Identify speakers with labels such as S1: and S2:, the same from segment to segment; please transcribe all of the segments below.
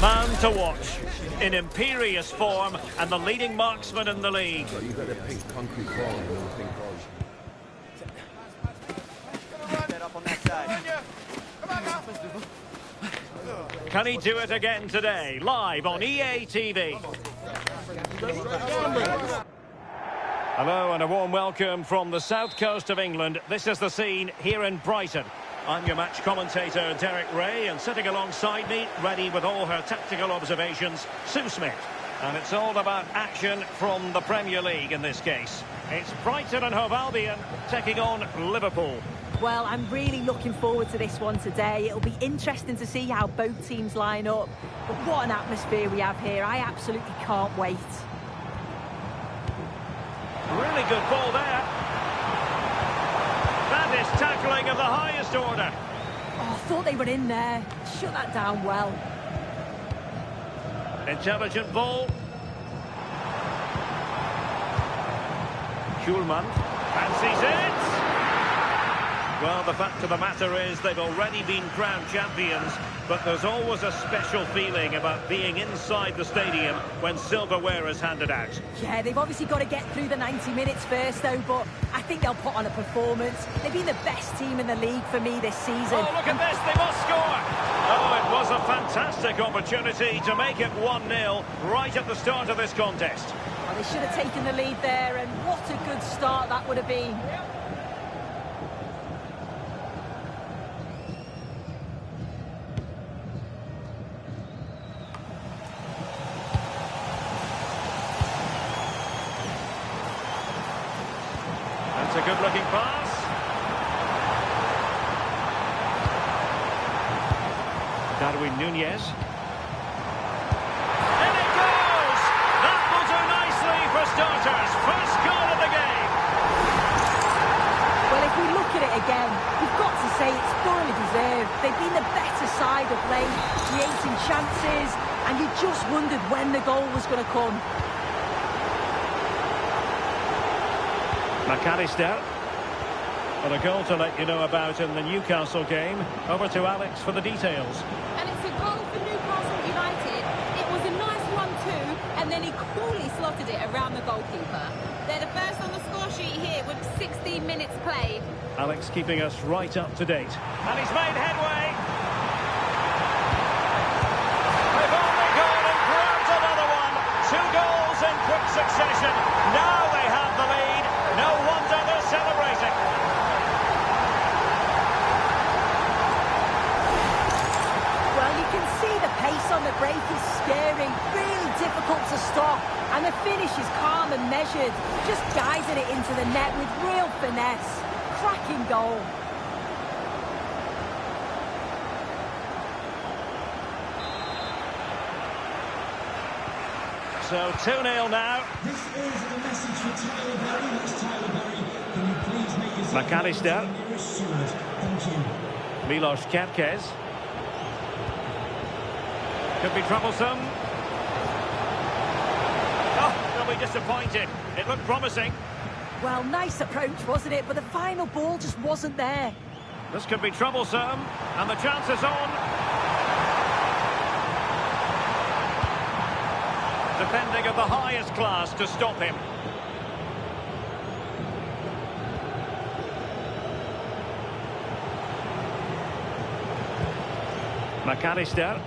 S1: Man to watch, in imperious form and the leading marksman in the league.
S2: So you got a pink concrete ball and no pink balls.
S3: Up on that side.
S1: Can he do it again today? Live on EA TV. Hello and a warm welcome from the south coast of England. This is the scene here in Brighton. I'm your match commentator, Derek Ray, and sitting alongside me, ready with all her tactical observations, Sue Smith. And it's all about action from the Premier League in this case. It's Brighton and Hove Albion taking on Liverpool.
S4: Well, I'm really looking forward to this one today. It'll be interesting to see how both teams line up. But what an atmosphere we have here. I absolutely can't wait.
S1: Really good ball there. That is tackling of the highest order.
S4: Oh, I thought they were in there. Shut that down well.
S1: Intelligent ball. Schulman fancies it. Well, the fact of the matter is they've already been crowned champions, but there's always a special feeling about being inside the stadium when silverware is handed out.
S4: Yeah, they've obviously got to get through the 90 minutes first, though, but I think they'll put on a performance. They've been the best team in the league for me this season.
S1: Oh, look at this, they must score! Oh, it was a fantastic opportunity to make it 1-0 right at the start of this contest.
S4: Well, they should have taken the lead there, and what a good start that would have been.
S1: That's a good-looking pass. Darwin Núñez. And it goes! That will do nicely for starters. First goal of the game.
S4: Well, if we look at it again, you've got to say it's thoroughly deserved. They've been the better side of late, creating chances, and you just wondered when the goal was going to come.
S1: McAllister. Well, a goal to let you know about in the Newcastle game. Over to Alex for the details.
S5: And it's a goal for Newcastle United. It was a nice one too, and then he coolly slotted it around the goalkeeper. They're the first on the score sheet here with 16 minutes played.
S1: Alex keeping us right up to date. And he's made headway. They've only gone and grabbed another one. 2 goals in quick succession. Now they have the lead. No wonder they're celebrating.
S4: Well, you can see the pace on the break is scary, really difficult to stop. And the finish is calm and measured, just guiding it into the net with real finesse. Cracking goal.
S1: So 2-0 now.
S6: This is a message for Tyler Berry. That's Tyler Berry. Can you please make yourself
S1: McAllister.
S6: nearest steward? Thank you.
S1: Milos Kerkez. Could be troublesome. Oh, they'll be disappointed. It looked promising.
S4: Well, nice approach, wasn't it? But the final ball just wasn't there.
S1: This could be troublesome. And the chance is on. Defending of the highest class to stop him. McAllister.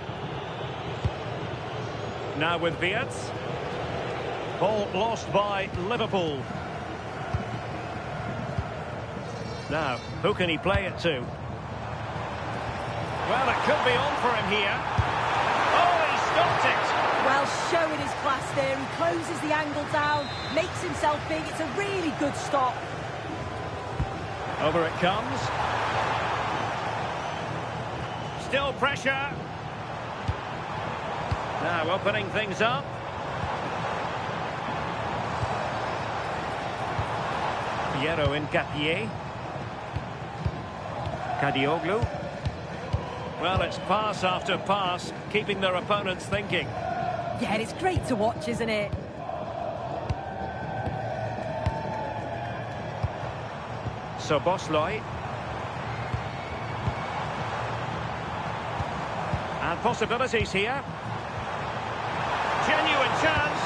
S1: Now with Wirtz. Ball lost by Liverpool. Now, who can he play it to? Well, it could be on for him here. Oh, he stopped it.
S4: Well, showing his class there. He closes the angle down, makes himself big. It's a really good stop.
S1: Over it comes. Still pressure. Now opening things up. Piero Nketiah. Kadioglu. Well, it's pass after pass, keeping their opponents thinking.
S4: Yeah, it's great to watch, isn't it?
S1: So Bosley. And possibilities here. genuine chance.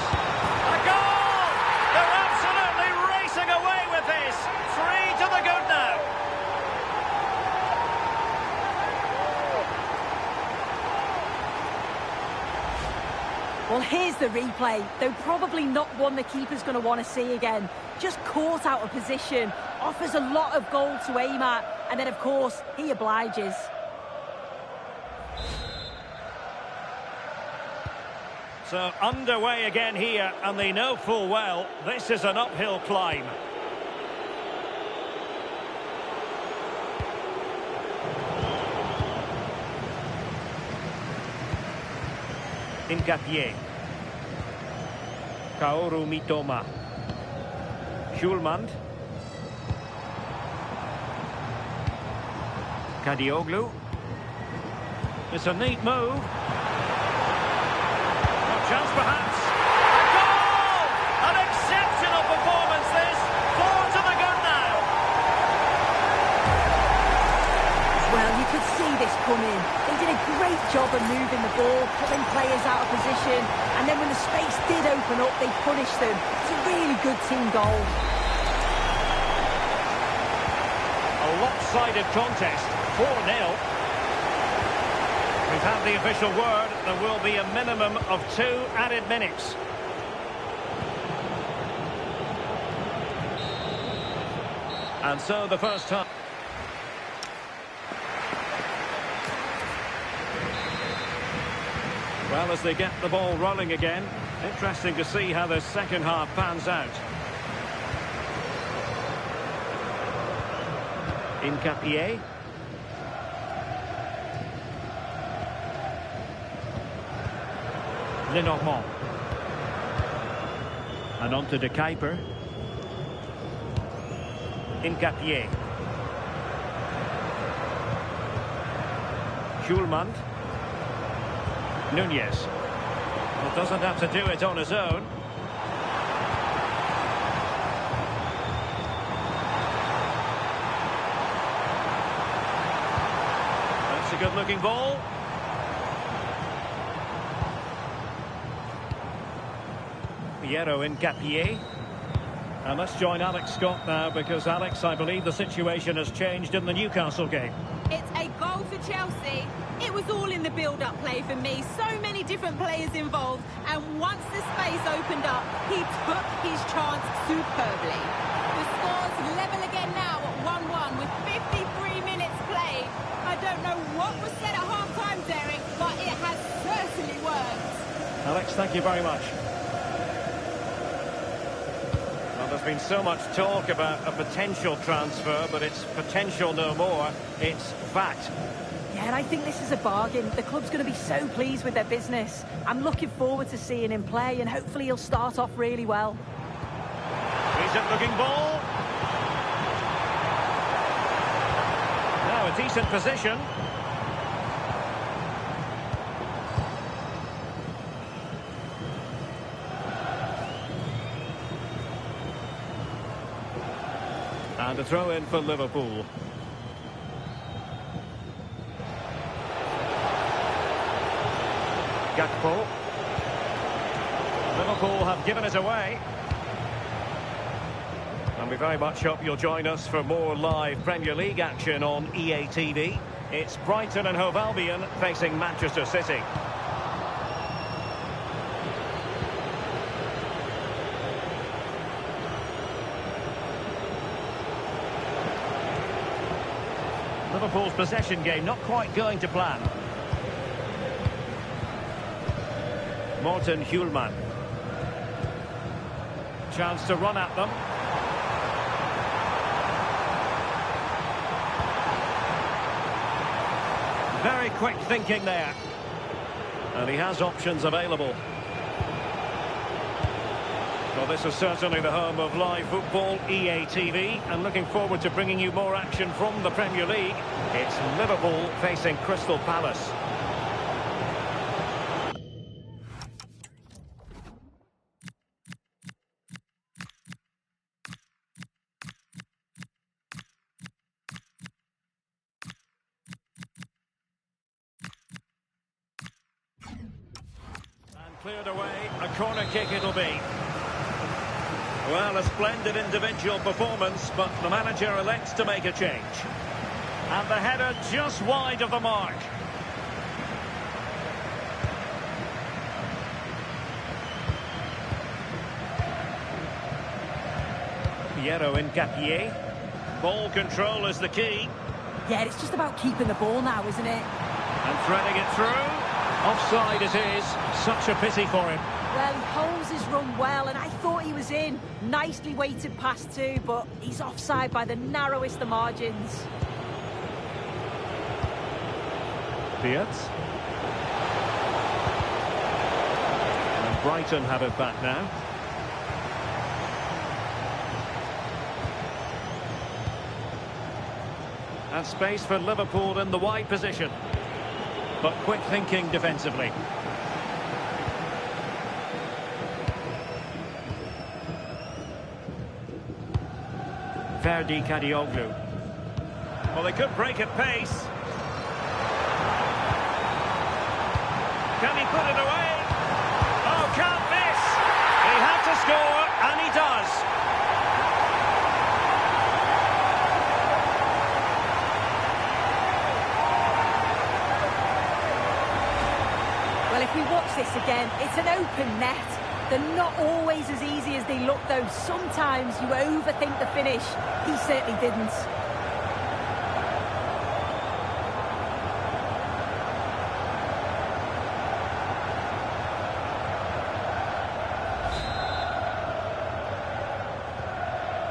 S1: A goal! They're absolutely racing away with this. 3 to the good now.
S4: Well, here's the replay. Though probably not one the keeper's going to want to see again. Just caught out of position. Offers a lot of goal to aim at. And then, of course, he obliges.
S1: So underway again here, and they know full well this is an uphill climb. Hincapié. Kaoru Mitoma. Schulman. Kadioglu. It's a neat move. Chance perhaps. A goal! An exceptional performance this. 4 to the good now.
S4: Well, you could see this coming. They did a great job of moving the ball, pulling players out of position, and then when the space did open up, they punished them. It's a really good team goal.
S1: A lopsided contest, 4-0. We've had the official word. There will be a minimum of 2 added minutes. And so the first half. Well, as they get the ball rolling again, interesting to see how the second half pans out. Hincapié. Lenormand. And on to De Kuiper. Hincapié. Schulman. Nunez. Well, doesn't have to do it on his own. That's a good-looking ball. Piero Hincapié. And let's join Alex Scott now, because Alex, I believe the situation has changed in the Newcastle game.
S5: It's a goal for Chelsea. It was all in the build-up play for me. So many different players involved. And once the space opened up, he took his chance superbly. The score's level again now at 1-1 with 53 minutes played. I don't know what was said at half-time, Derek, but it has certainly worked.
S1: Alex, thank you very much. Well, there's been so much talk about a potential transfer, but it's potential no more. It's fact.
S4: Yeah, and I think this is a bargain. The club's going to be so pleased with their business. I'm looking forward to seeing him play, and hopefully he'll start off really well.
S1: Decent-looking ball. Now a decent position. And a throw in for Liverpool. Gakpo. Liverpool have given it away. And we very much hope you'll join us for more live Premier League action on EA TV. It's Brighton and Hove Albion facing Manchester City. Liverpool's possession game not quite going to plan. Morten Hjulman. Chance to run at them. Very quick thinking there. And he has options available. Well, this is certainly the home of live football, EA TV, and looking forward to bringing you more action from the Premier League. It's Liverpool facing Crystal Palace. Cleared away, a corner kick it'll be. Well, a splendid individual performance, but the manager elects to make a change. And the header just wide of the mark. Piero Incapié. Ball control is the key.
S4: Yeah, it's just about keeping the ball now, isn't it?
S1: And threading it through. Offside it is. Such a pity for him.
S4: Well, he holds his run well, and I thought he was in. Nicely weighted pass too, but he's offside by the narrowest of margins.
S1: Fiat. And Brighton have it back now. And space for Liverpool in the wide position. But quick thinking defensively. Ferdi Kadioglu. Well, they could break at pace. Can he put it away? Oh, can't miss! He had to score, and he does.
S4: Well, if we watch this again, it's an open net. They're not always as easy as they look, though. Sometimes you overthink the finish. He certainly didn't.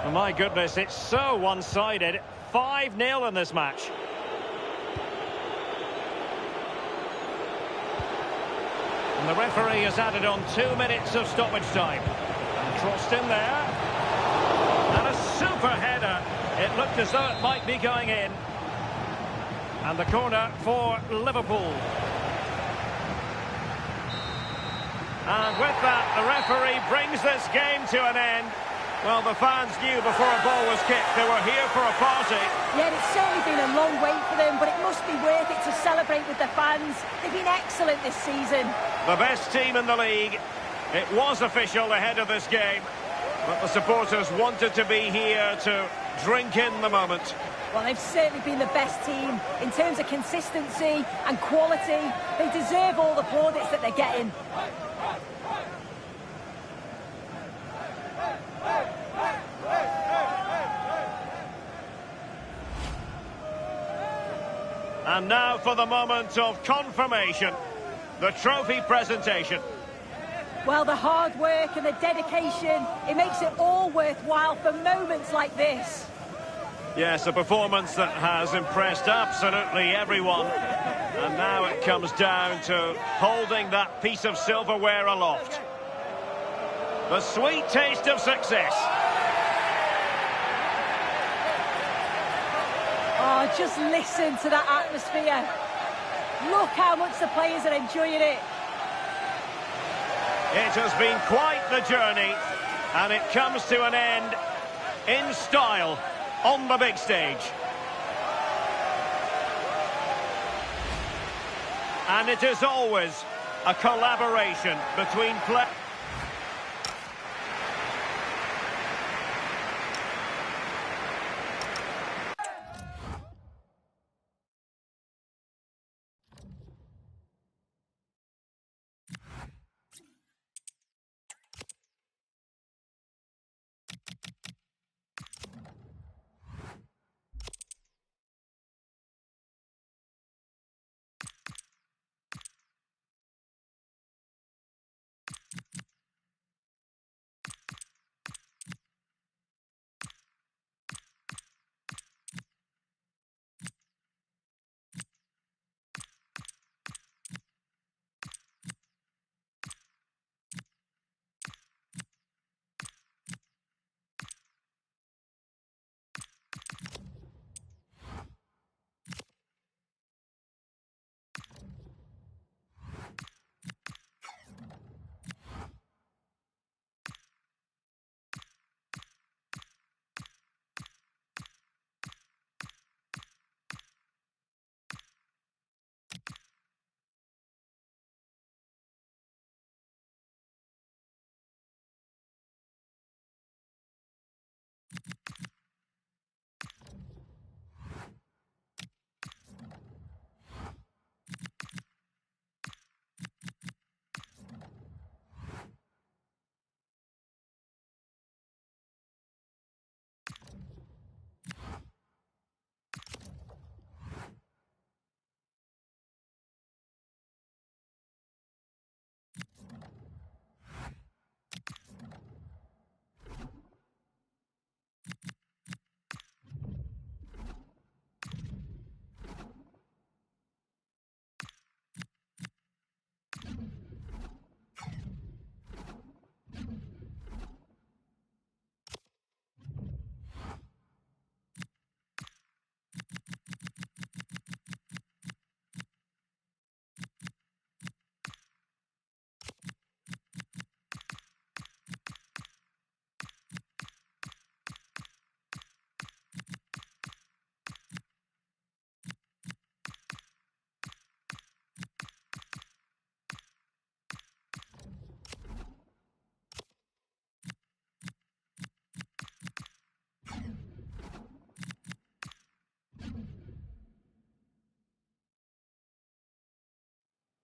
S1: Oh, my goodness, it's so one-sided. 5-0 in this match. And the referee has added on 2 minutes of stoppage time. And crossed in there. And a super header. It looked as though it might be going in. And the corner for Liverpool. And with that, the referee brings this game to an end. Well, the fans knew before a ball was kicked they were here for a party.
S4: Yeah, it's certainly been a long wait for them, but it must be worth it to celebrate with the fans. They've been excellent this season.
S1: The best team in the league. It was official ahead of this game, but the supporters wanted to be here to drink in the moment.
S4: Well, they've certainly been the best team in terms of consistency and quality. They deserve all the plaudits that they're getting.
S1: And now for the moment of confirmation, the trophy presentation.
S4: Well, the hard work and the dedication, it makes it all worthwhile for moments like this.
S1: Yes, a performance that has impressed absolutely everyone. And now it comes down to holding that piece of silverware aloft. The sweet taste of success.
S4: Oh, just listen to that atmosphere. Look how much the players are enjoying it.
S1: It has been quite the journey, and it comes to an end in style on the big stage. And it is always a collaboration between players.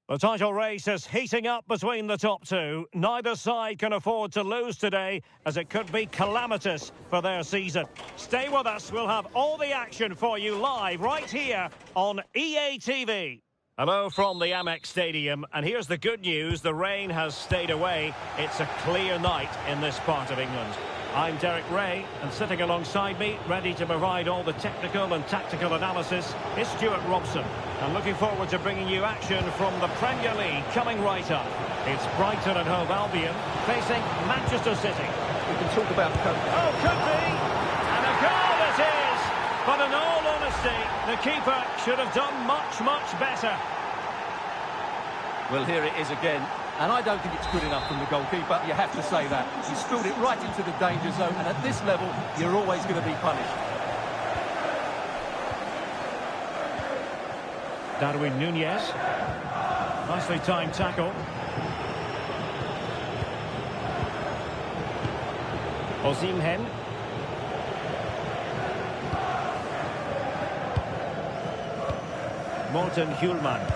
S1: The title race is heating up between the top two. Neither side can afford to lose today, as it could be calamitous for their season. Stay with us. We'll have all the action for you live right here on EA TV. Hello from the Amex Stadium, and here's the good news. The rain has stayed away. It's a clear night in this part of England. I'm Derek Ray, and sitting alongside me, ready to provide all the technical and tactical analysis, is Stuart Robson. And looking forward to bringing you action from the Premier League coming right up. It's Brighton and Hove Albion facing Manchester City.
S2: We can talk about coach.
S1: Oh, could be! And a goal it is! But in all honesty, the keeper should have done much, much better.
S7: Well, here it is again. And I don't think it's good enough from the goalkeeper. You have to say that. He spilled it right into the danger zone, and at this level, you're always going to be punished.
S1: Darwin Nunez. Nicely timed tackle. OSIHMEN. Morten Hjulman.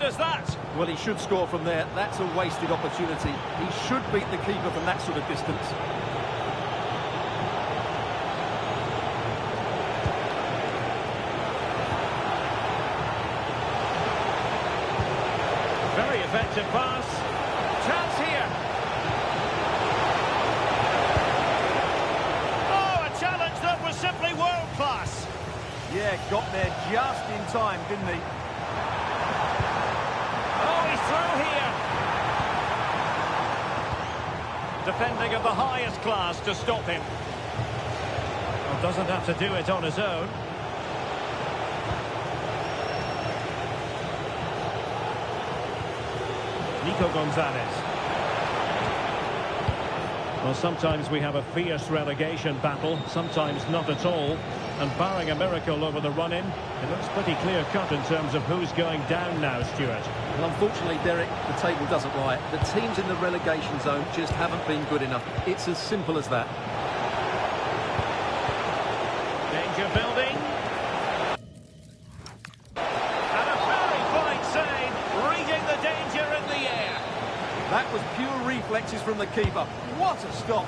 S7: Is that? Well, he should score from there. That's a wasted opportunity. He should beat the keeper from that sort of distance.
S1: Very effective pass. Chance here. Oh, a challenge that was simply world class.
S7: Yeah, got there just in time, didn't he?
S1: Through here. Defending of the highest class to stop him. Well, doesn't have to do it on his own. Nico Gonzalez. Well, sometimes we have a fierce relegation battle, sometimes not at all. And barring a miracle over the run-in, it looks pretty clear-cut in terms of who's going down now, Stuart.
S7: Well, unfortunately, Derek, the table doesn't lie. The teams in the relegation zone just haven't been good enough. It's as simple as that.
S1: Danger building. And a very fine save, reading the danger in the air.
S7: That was pure reflexes from the keeper. What a stop.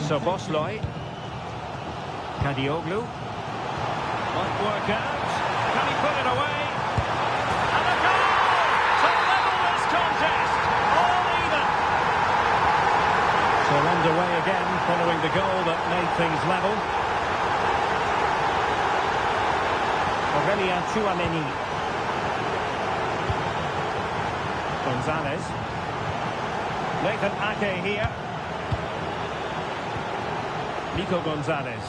S1: So Bosloy, Kadioglu, might work out, can he put it away? And a goal to level this contest, all even. So underway again following the goal that made things level. Aurelien Tchouameni. Gonzalez. Nathan Ake here. Nico Gonzalez.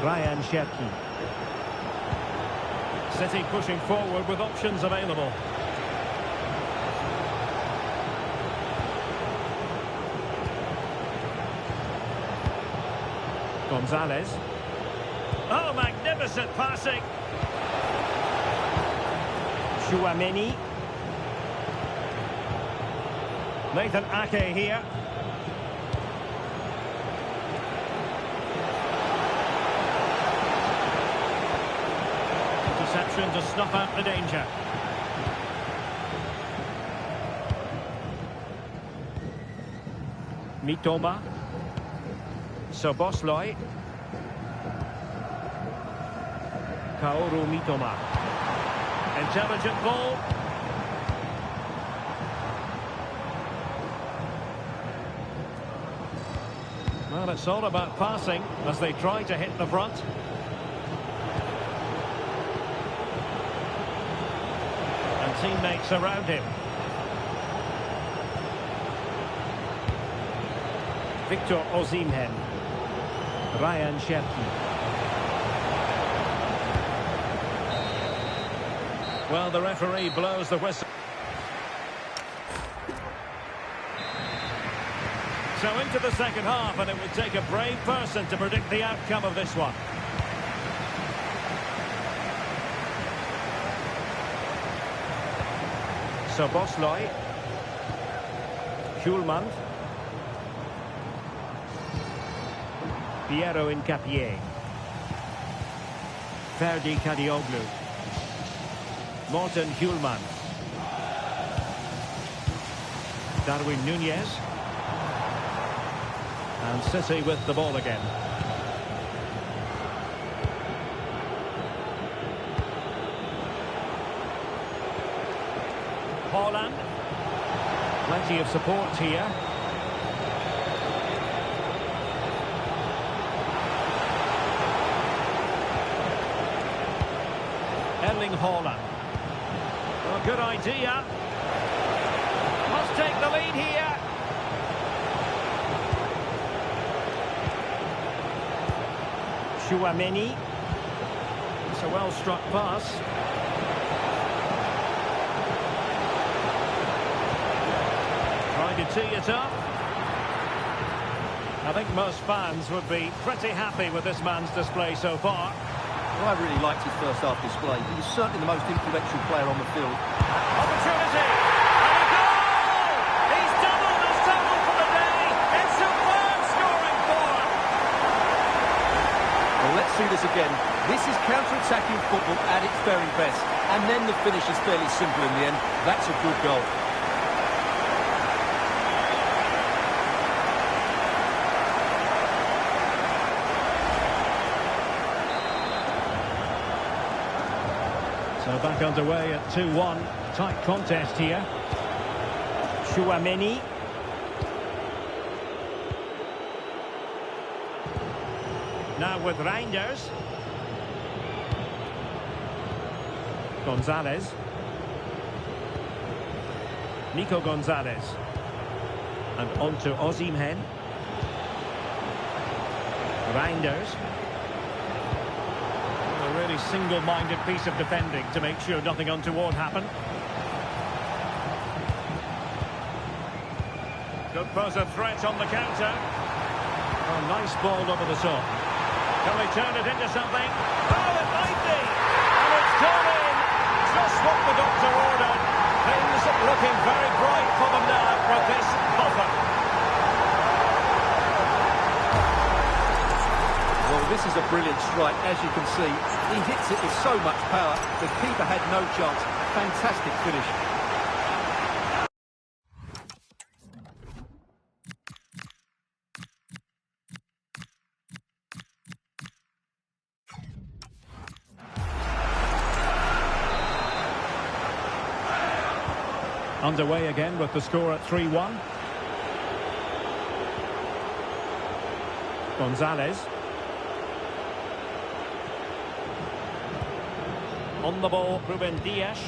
S1: Ryan Cherki. City pushing forward with options available. Gonzalez. Oh, magnificent passing. Tchouameni. Nathan Ake here. Interception to snuff out the danger. Mitoma. Szoboszlai. Kaoru Mitoma. Intelligent ball. Well, it's all about passing as they try to hit the front. And teammates around him. Victor OSIHMEN. Ryan Cherki. Well, the referee blows the whistle. So into the second half, and it would take a brave person to predict the outcome of this one. Szoboszlai. Schulman. Piero Incapié. Ferdi Kadioglu. Morten Hjulman. Darwin Núñez. And City with the ball again. Haaland. Plenty of support here. Erling Haaland. Well, good idea. Must take the lead here. Tchouaméni. It's a well-struck pass. Trying to tee it up. I think most fans would be pretty happy with this man's display so far.
S7: Well, I really liked his first half display. He was certainly the most influential player on the field.
S1: Opportunity! And a goal! He's doubled his total for the day. It's superb scoring form.
S7: Well, let's see this again. This is counter-attacking football at its very best. And then the finish is fairly simple in the end. That's a good goal.
S1: So back underway at 2-1. Tight contest here. Tchouaméni. Now with Reinders. Gonzalez. Nico Gonzalez. And on to OSIHMEN. Reinders. A really single-minded piece of defending to make sure nothing untoward happened. Could pose a threat on the counter. Oh, nice ball over the top. Can they turn it into something? Oh, it might be! And it's gone in! Just what the doctor ordered. Things looking very bright for them now for this buffer.
S7: Well, this is a brilliant strike, as you can see. He hits it with so much power. The keeper had no chance. Fantastic finish.
S1: Underway again with the score at 3-1. Gonzalez. On the ball, Ruben Dias.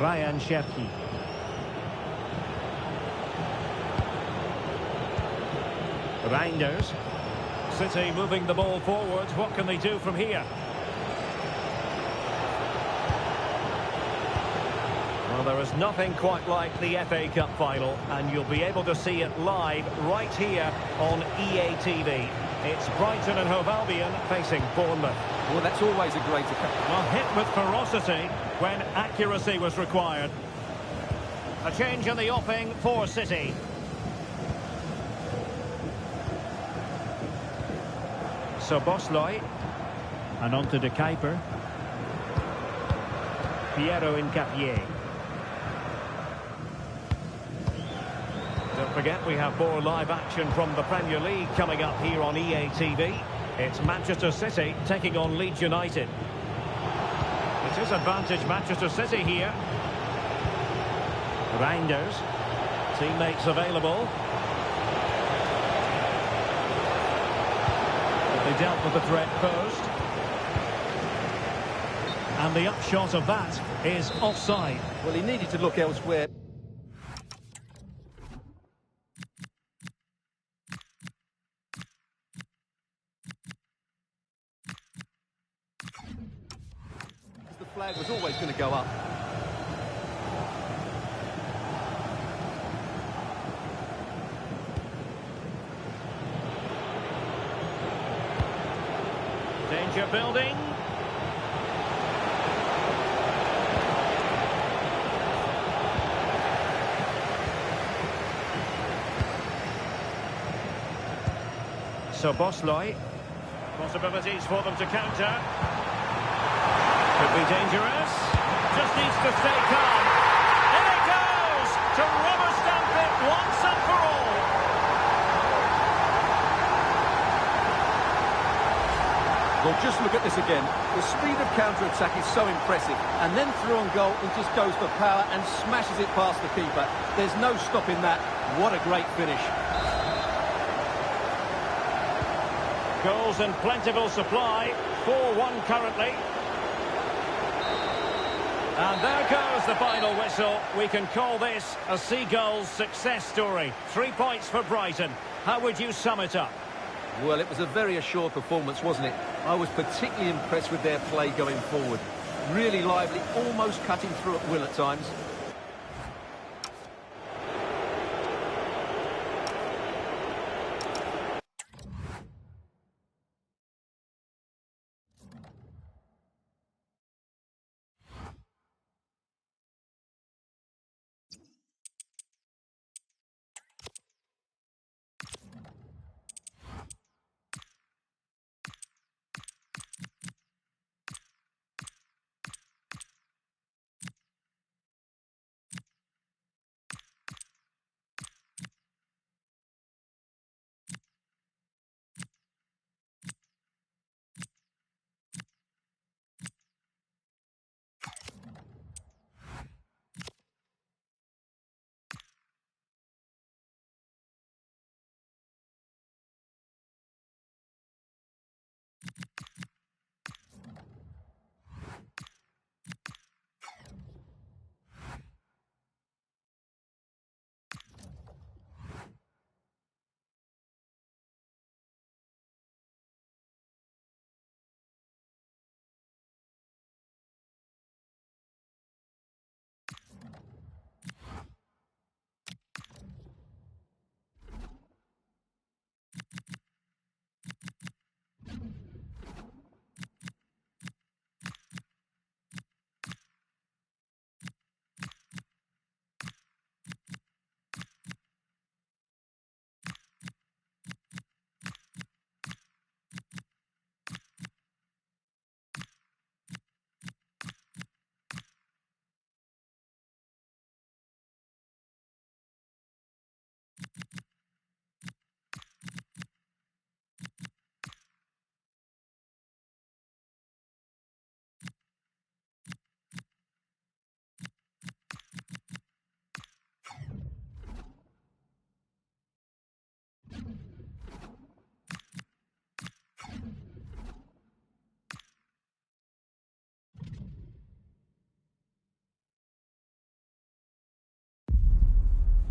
S1: Ryan Cherki. Reinders. City moving the ball forward. What can they do from here? Well, there is nothing quite like the FA Cup final, and you'll be able to see it live right here on EA TV. It's Brighton and Hove Albion facing Bournemouth.
S7: Well, that's always a great attack.
S1: Well, hit with ferocity when accuracy was required. A change in the offing for City. Szoboszlai. And on to De Kuiper. Piero Incapié. Don't forget, we have more live action from the Premier League coming up here on EA TV. It's Manchester City taking on Leeds United. It is advantage Manchester City here. Reinders. Teammates available. But they dealt with the threat posed. And the upshot of that is offside.
S7: Well, he needed to look elsewhere. The flag was always going to go up.
S1: Danger building. So Bosloy. Possibilities for them to counter. Could be dangerous. Just needs to stay calm. In it goes! To rubber stamp it once and for all.
S7: Well, just look at this again. The speed of counter-attack is so impressive. And then through on goal, he just goes for power and smashes it past the keeper. There's no stopping that. What a great finish.
S1: Goals in plentiful supply. 4-1 currently. And there goes the final whistle. We can call this a Seagulls success story. 3 points for Brighton. How would you sum it up?
S7: Well, it was a very assured performance, wasn't it? I was particularly impressed with their play going forward. Really lively, almost cutting through at will at times.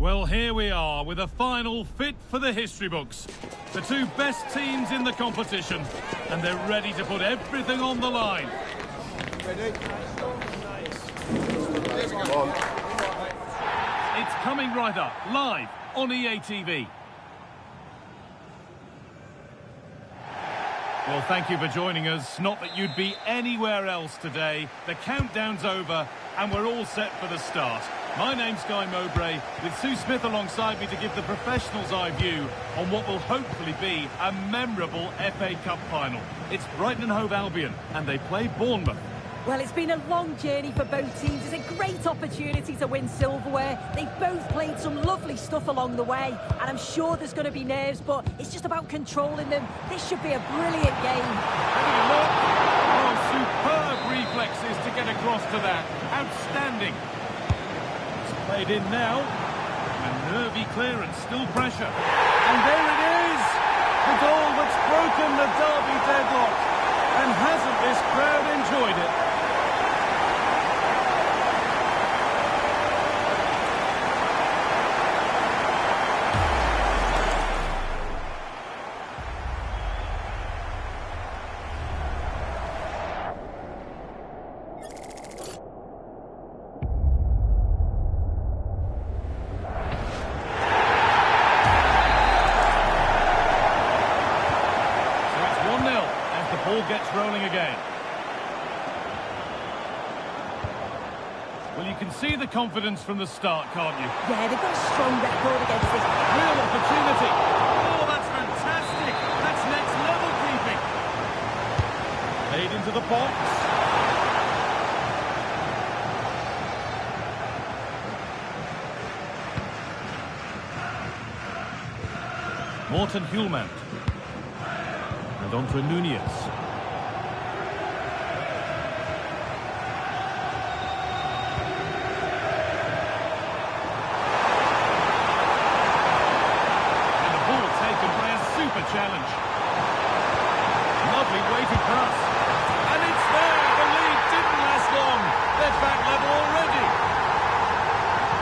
S8: Well, here we are with a final fit for the history books. The two best teams in the competition, and they're ready to put everything on the line. It's coming right up, live on EA TV. Well, thank you for joining us. Not that you'd be anywhere else today. The countdown's over, and we're all set for the start. My name's Guy Mowbray, with Sue Smith alongside me to give the professionals' eye view on what will hopefully be a memorable FA Cup final. It's Brighton and Hove Albion, and they play Bournemouth.
S4: Well, it's been a long journey for both teams. It's a great opportunity to win silverware. They've both played some lovely stuff along the way, and I'm sure there's going to be nerves, but it's just about controlling them. This should be a brilliant game.
S8: Having a look. Oh, superb reflexes to get across to that. Outstanding. It's played in now. And nervy clearance, still pressure. And there it is! The goal that's broken the derby deadlock. And hasn't this crowd enjoyed it? Gets rolling again. Well, you can see the confidence from the start, can't you?
S4: Yeah, they've got a strong record against this.
S8: Real opportunity. Oh, that's fantastic. That's into the box. Morten Hjulmand. And on to Nunez. And the ball taken by a super challenge. Lovely weighted pass. And it's there! The lead didn't last long. They're back level already.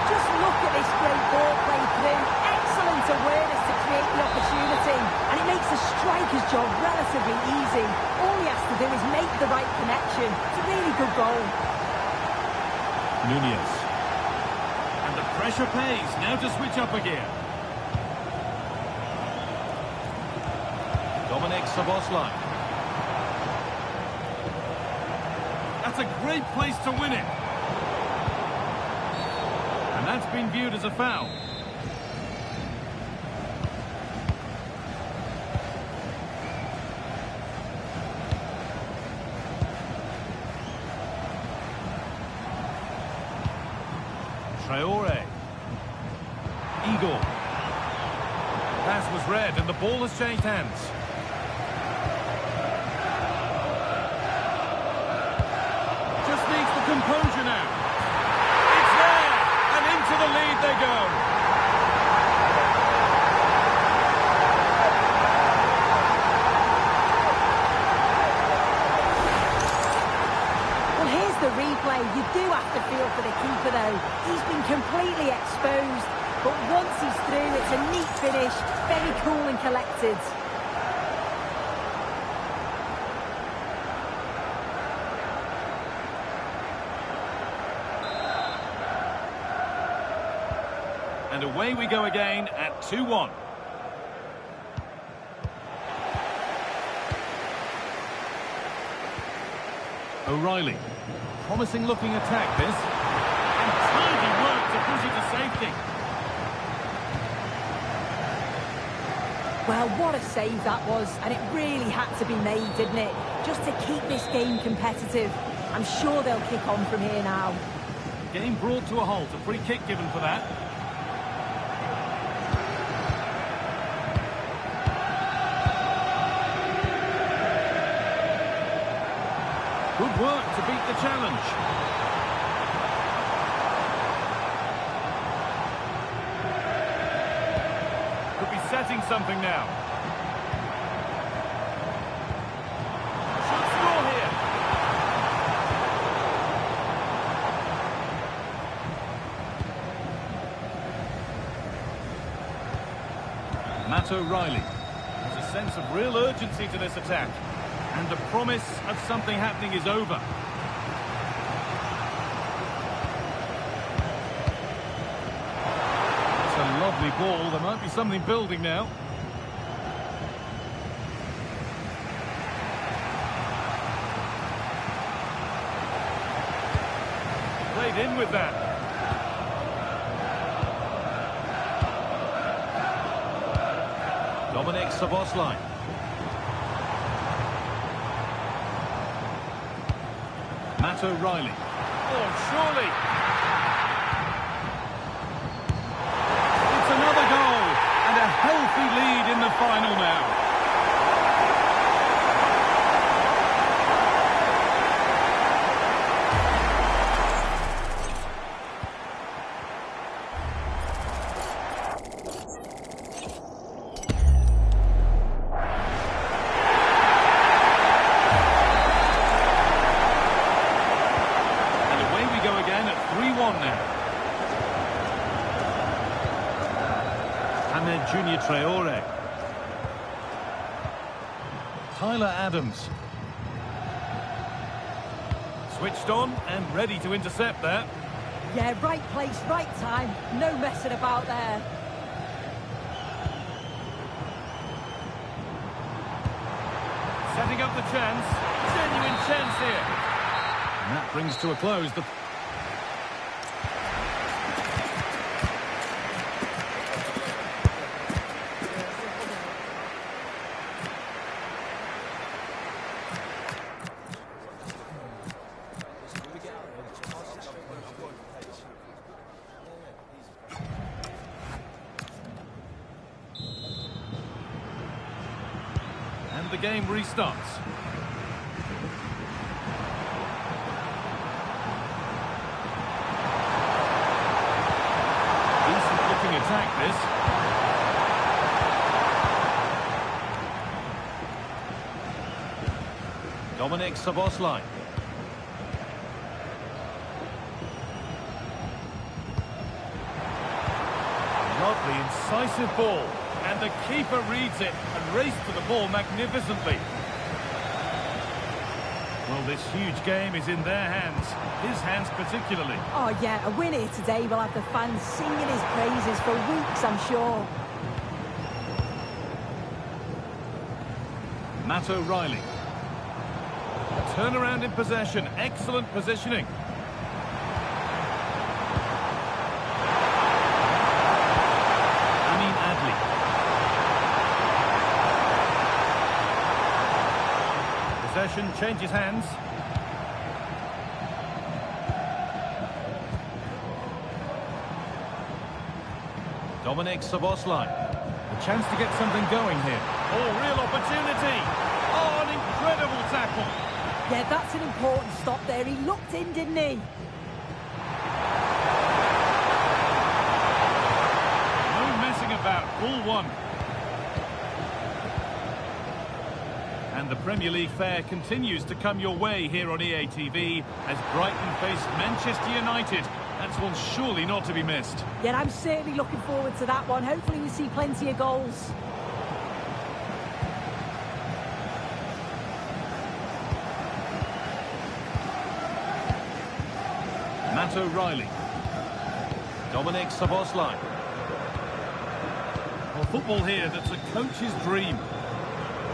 S4: Just look at this great ball play through. Excellent awareness to create the opportunity. And it makes the striker's job relatively easy. All he has to do is make the right connection. It's a really good goal.
S8: Nunez. And the pressure pays. Now to switch up again. Dominic Szoboszlai. That's a great place to win it. And that's been viewed as a foul. Traore. Igor. Pass was read and the ball has changed hands. Just needs the composure now. It's there! And into the lead they go.
S4: Well, here's the replay. You do have to feel for the keeper, though. He's been completely exposed. But once he's through, it's a neat finish. Very cool and collected.
S8: And away we go again at 2-1. O'Reilly. Promising looking attack this. And tidy work to push it to safety.
S4: Well, what a save that was. And it really had to be made, didn't it? Just to keep this game competitive. I'm sure they'll kick on from here now.
S8: Game brought to a halt. A free kick given for that. Good work to beat the challenge. Could be setting something now. Should score here. Matt O'Reilly. There's a sense of real urgency to this attack. And the promise of something happening is over. It's a lovely ball. There might be something building now. Played in with that. Dominic Szoboszlai. Matt O'Reilly. Oh, surely. It's another goal. And a healthy lead in the final now. Junior Traore. Tyler Adams. Switched on and ready to intercept that.
S4: Yeah, right place, right time. No messing about there.
S8: Setting up the chance. Genuine chance here. And that brings to a close the... And the game restarts. Decent looking attack, this.
S1: Dominic Szoboszlai.
S8: Lovely, incisive ball. And the keeper reads it and raced to the ball magnificently. Well, this huge game is in their hands. His hands particularly.
S4: Oh, yeah, a win here today will have the fans singing his praises for weeks, I'm sure.
S8: Matt O'Reilly. Turnaround in possession. Excellent positioning. Possession changes hands.
S1: Dominic Szoboszlai.
S8: A chance to get something going here. Oh, real opportunity. Oh, an incredible tackle.
S4: Yeah, that's an important stop there. He looked in, didn't he?
S8: No messing about. Ball one. And the Premier League fare continues to come your way here on EA TV as Brighton face Manchester United. That's one surely not to be missed.
S4: Yeah, I'm certainly looking forward to that one. Hopefully we see plenty of goals.
S8: Matt O'Reilly.
S1: Dominic Szoboszlai.
S8: Well, football here that's a coach's dream.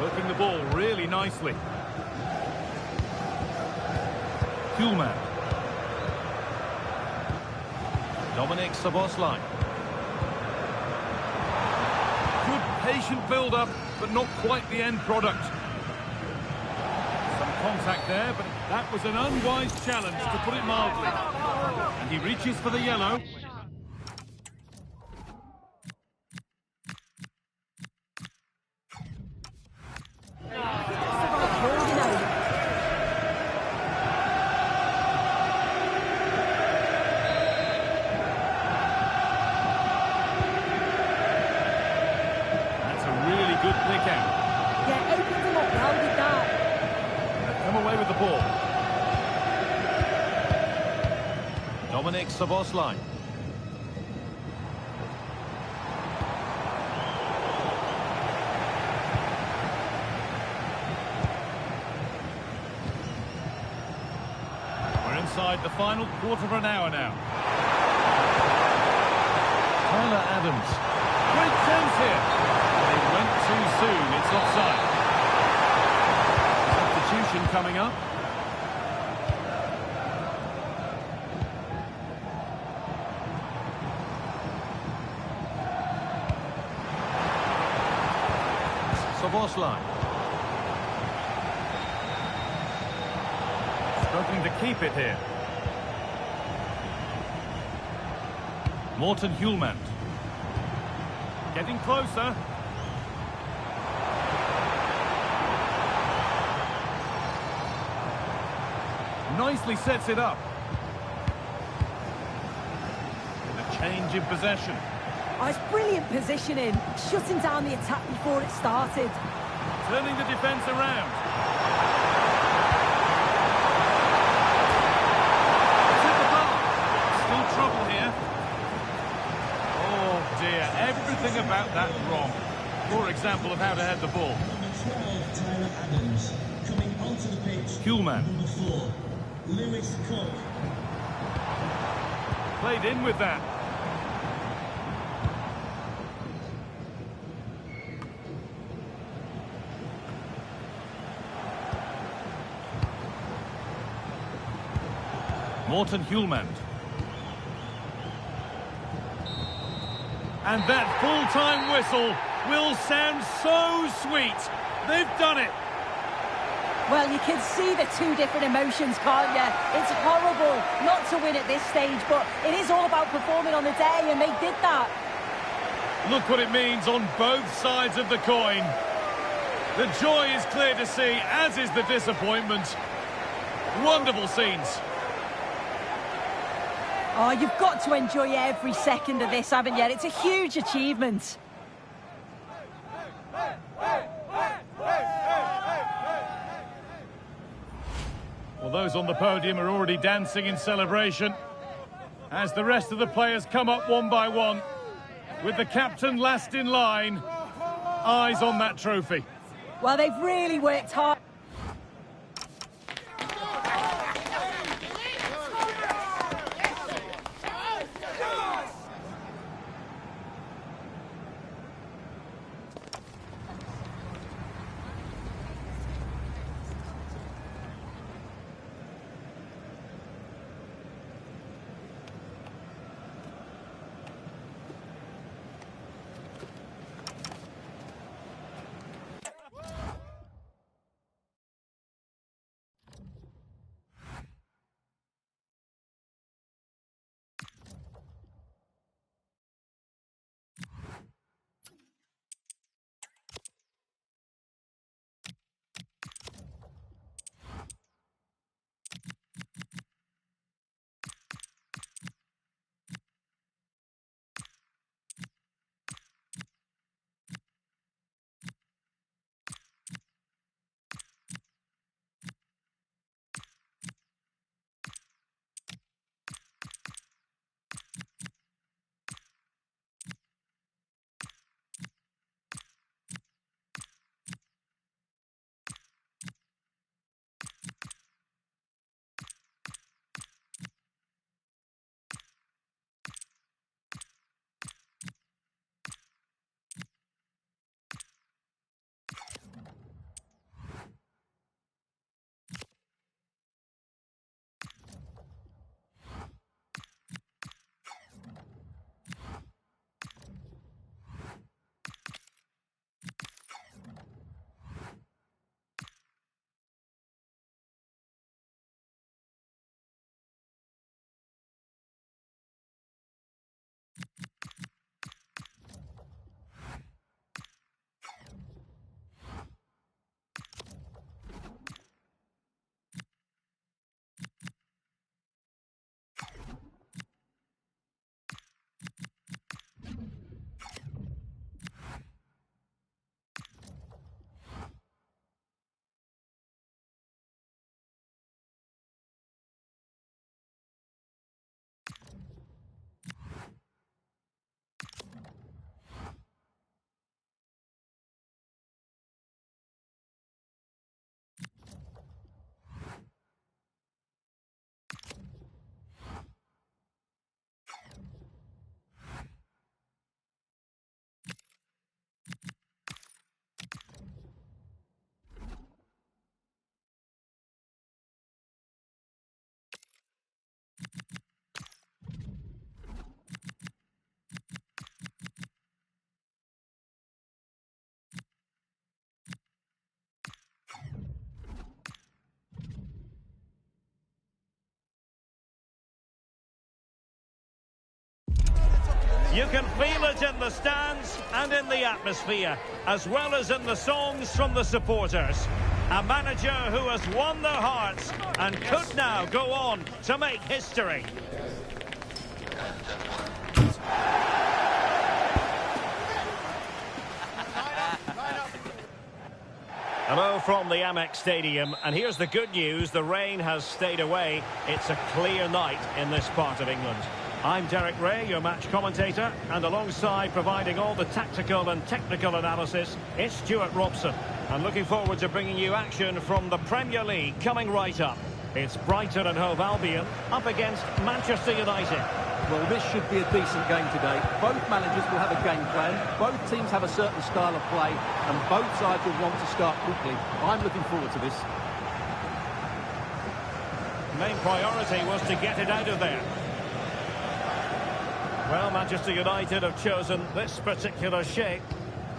S8: Working the ball really nicely. Kuhlmann.
S1: Dominic Szoboszlai.
S8: Good patient build-up, but not quite the end product. Some contact there, but that was an unwise challenge, to put it mildly. And he reaches for the yellow.
S1: Dominic Szoboszlai.
S8: We're inside the final quarter of an hour now.
S1: Tyler Adams.
S8: Great chance here. They went too soon. It's offside. Substitution coming up.
S1: Szoboszlai.
S8: Struggling to keep it here. Morten Hjulmand. Getting closer. Nicely sets it up. With a change in possession.
S4: Oh, it's brilliant positioning, shutting down the attack before it started.
S8: Turning the defence around. Hit the ball. Still trouble here. Oh dear, everything about that wrong. Poor example of how to head the ball.
S6: Number 12, Tyler Adams. Coming onto the pitch.
S8: Kuhlmann.
S6: Number 4, Lewis Cook.
S8: Played in with that. Morten Hjulmand. And that full-time whistle will sound so sweet. They've done it.
S4: Well, you can see the two different emotions, can't you? It's horrible not to win at this stage, but it is all about performing on the day, and they did that.
S8: Look what it means on both sides of the coin. The joy is clear to see, as is the disappointment. Wonderful scenes.
S4: Oh, you've got to enjoy every second of this, haven't you? It's a huge achievement.
S8: Well, those on the podium are already dancing in celebration as the rest of the players come up one by one, with the captain last in line, eyes on that trophy.
S4: Well, they've really worked hard.
S1: You can feel it in the stands and in the atmosphere, as well as in the songs from the supporters. A manager who has won their hearts and could now go on to make history. Hello from the Amex Stadium, and here's the good news: the rain has stayed away. It's a clear night in this part of England. I'm Derek Ray, your match commentator, and alongside providing all the tactical and technical analysis, it's Stuart Robson. And looking forward to bringing you action from the Premier League coming right up. It's Brighton and Hove Albion up against Manchester United.
S7: Well, this should be a decent game today. Both managers will have a game plan. Both teams have a certain style of play, and both sides will want to start quickly. I'm looking forward to this.
S1: Main priority was to get it out of there. Well, Manchester United have chosen this particular shape.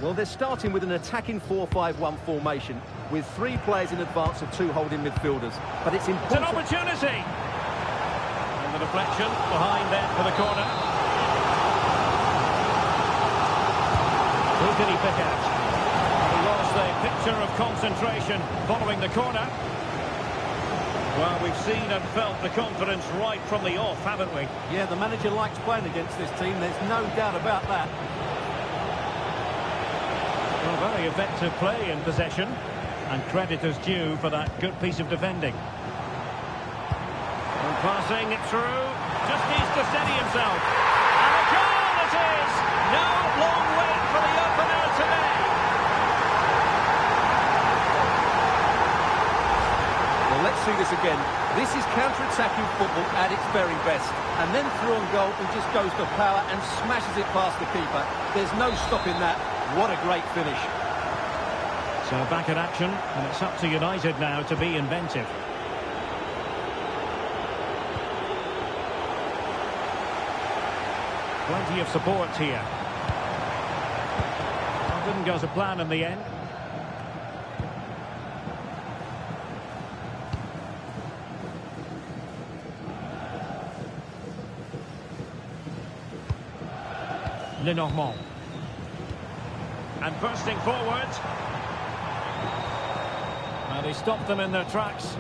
S7: Well, they're starting with an attacking 4-5-1 formation with 3 players in advance of 2 holding midfielders. But it's important...
S1: It's an opportunity! And the deflection behind then for the corner. Who can he pick out? He was the picture picture of concentration following the corner. Well, we've seen and felt the confidence right from the off, haven't we?
S7: Yeah, the manager likes playing against this team, there's no doubt about that.
S1: Well, very effective play in possession, and credit is due for that good piece of defending. And passing it through, just needs to steady himself. And a goal it is! No long wait for the opener today.
S7: Well, let's see this again. This is counter-attacking football at its very best. And then through on goal, he just goes for power and smashes it past the keeper. There's no stopping that. What a great finish.
S1: So back in action, and it's up to United now to be inventive. Plenty of support here. Well, didn't go to plan in the end. Lenormand. And bursting forward. And he stopped them in their tracks.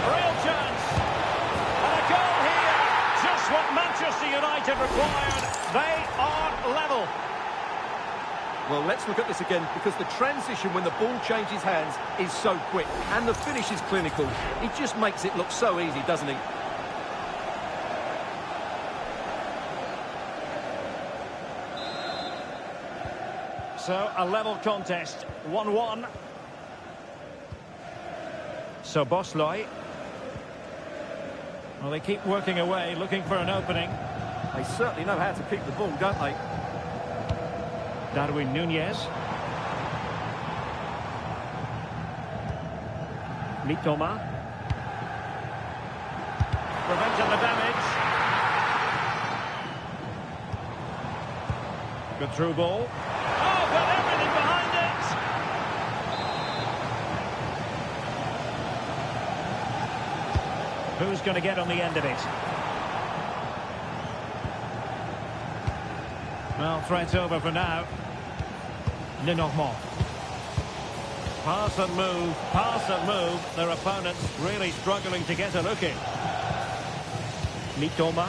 S1: Real chance. And a goal here. Just what Manchester United required. They are level.
S7: Well, let's look at this again, because the transition when the ball changes hands is so quick, and the finish is clinical. He just makes it look so easy, doesn't he?
S1: So, a level contest, 1-1. So, Bosloy. Well, they keep working away, looking for an opening.
S7: They certainly know how to keep the ball, don't they?
S1: Darwin Nunez. Mitoma. Preventing the damage. Good through ball. Oh, got everything behind it. Who's going to get on the end of it? Well, threat's over for now. Lenormand. Pass and move, pass and move. Their opponents really struggling to get a look in. Mitoma.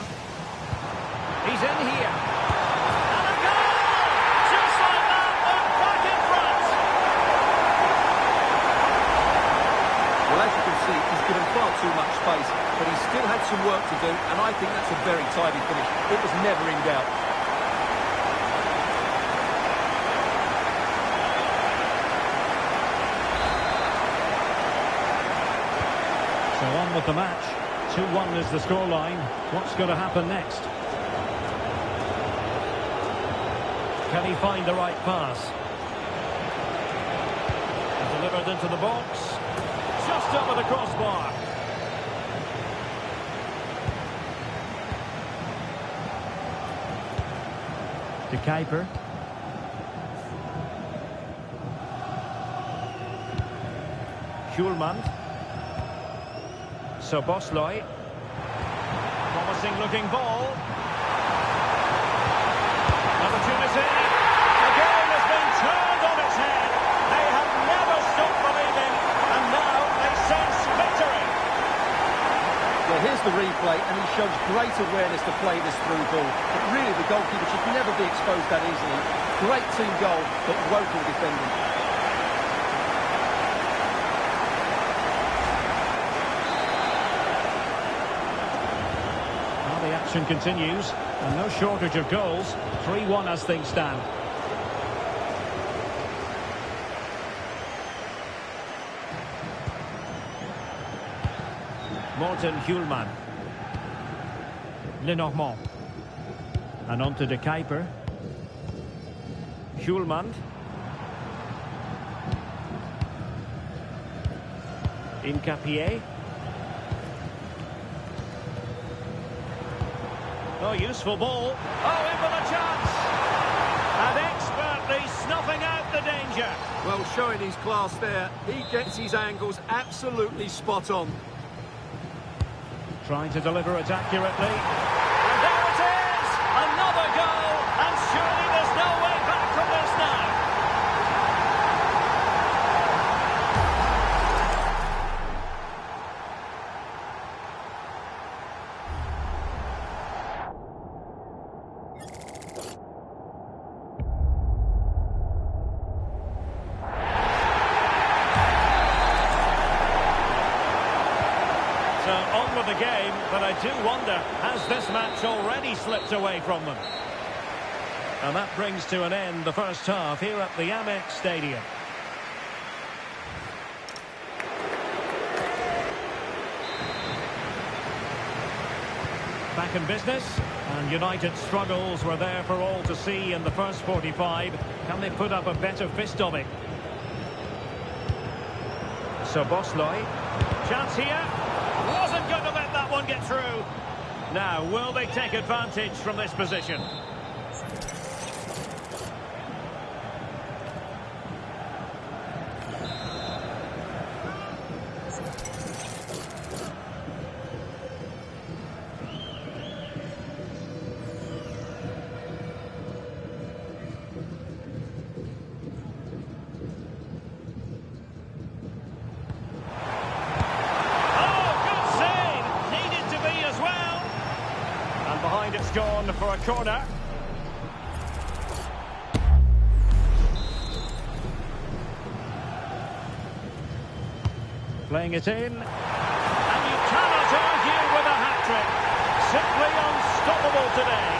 S1: He's in here. And a goal! Just like that, they're back in front.
S7: Well, as you can see, he's given far too much space, but he still had some work to do, and I think that's a very tidy finish. It was never in doubt.
S1: So on with the match. 2-1 is the scoreline. What's going to happen next? Can he find the right pass? Delivered into the box. Just over the crossbar. De Kuiper. Schulman. So Bosloy. Promising looking ball. Opportunity. The game has been turned on its head. They have never stopped believing, and now they sense victory.
S7: Well, here's the replay, and he shows great awareness to play this through ball. But really, the goalkeeper should never be exposed that easily. Great team goal, but woeful defending.
S1: The action continues, and no shortage of goals. 3-1 as things stand. Morten Hjulman. Lenormand. And on to De Kuiper. Hjulman. Incapié. Oh, useful ball. Oh, in with a chance. And expertly snuffing out the danger.
S7: Well, showing his class there. He gets his angles absolutely spot on.
S1: Trying to deliver it accurately. And there it is! But I do wonder, has this match already slipped away from them? And that brings to an end the first half here at the Amex Stadium. Back in business, and United's struggles were there for all to see in the first 45. Can they put up a better fist of it? So Bosley, chance here, wasn't going to let that one get through. Now, will they take advantage from this position? It's gone for a corner. Playing it in. And you cannot argue with a hat-trick. Simply unstoppable today.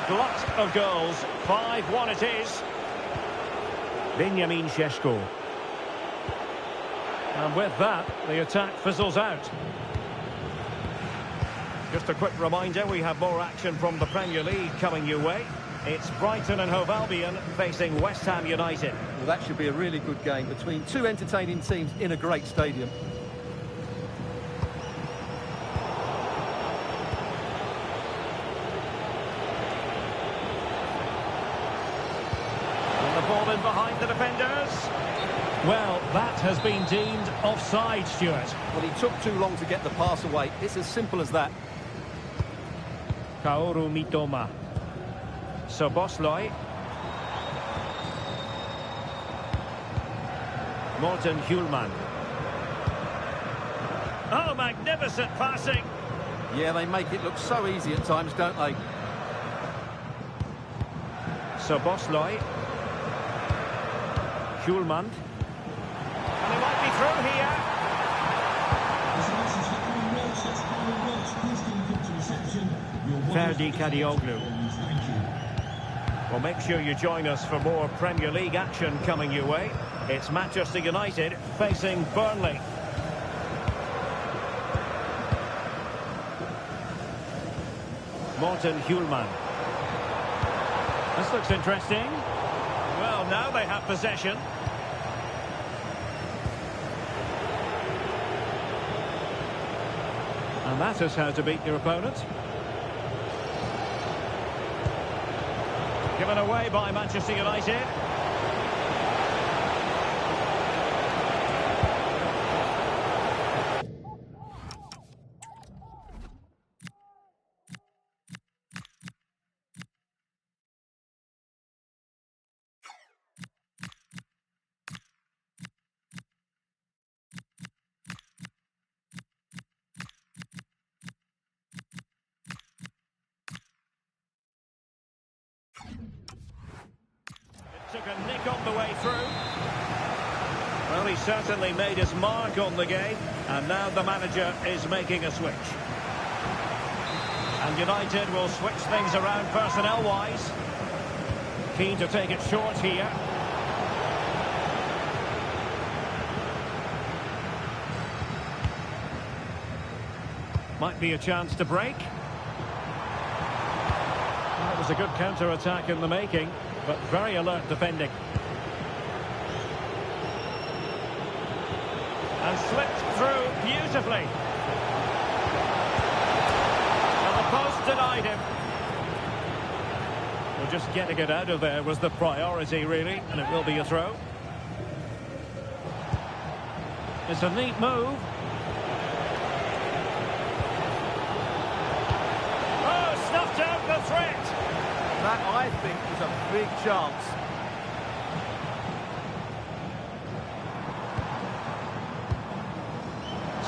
S1: Glut of goals, 5-1 it is. Benjamin Šeško. And with that, the attack fizzles out. Just a quick reminder, we have more action from the Premier League coming your way. It's Brighton and Hove Albion facing West Ham United.
S7: Well, that should be a really good game between two entertaining teams in a great stadium.
S1: Ball in behind the defenders. Well, that has been deemed offside, Stuart.
S7: Well, he took too long to get the pass away. It's as simple as that.
S1: Kaoru Mitoma. Soboslai. Morten Hjulman. Oh, magnificent passing.
S7: Yeah, they make it look so easy at times, don't they?
S1: Soboslai. Hjulman. And he might be through here. Ferdi Kadioglu. Well, make sure you join us for more Premier League action coming your way. It's Manchester United facing Burnley. Morten Hjulman. This looks interesting. Well, now they have possession. And that is how to beat your opponent. Given away by Manchester United. Took a nick on the way through. Well, he certainly made his mark on the game, and now the manager is making a switch. And United will switch things around personnel-wise. Keen to take it short here. Might be a chance to break. That was a good counter-attack in the making, but very alert defending. And slipped through beautifully. And the post denied him. Well, just getting it out of there was the priority, really, and it will be a throw. It's a neat move. Oh, snuffed out the threat.
S7: That, I think, was a big chance.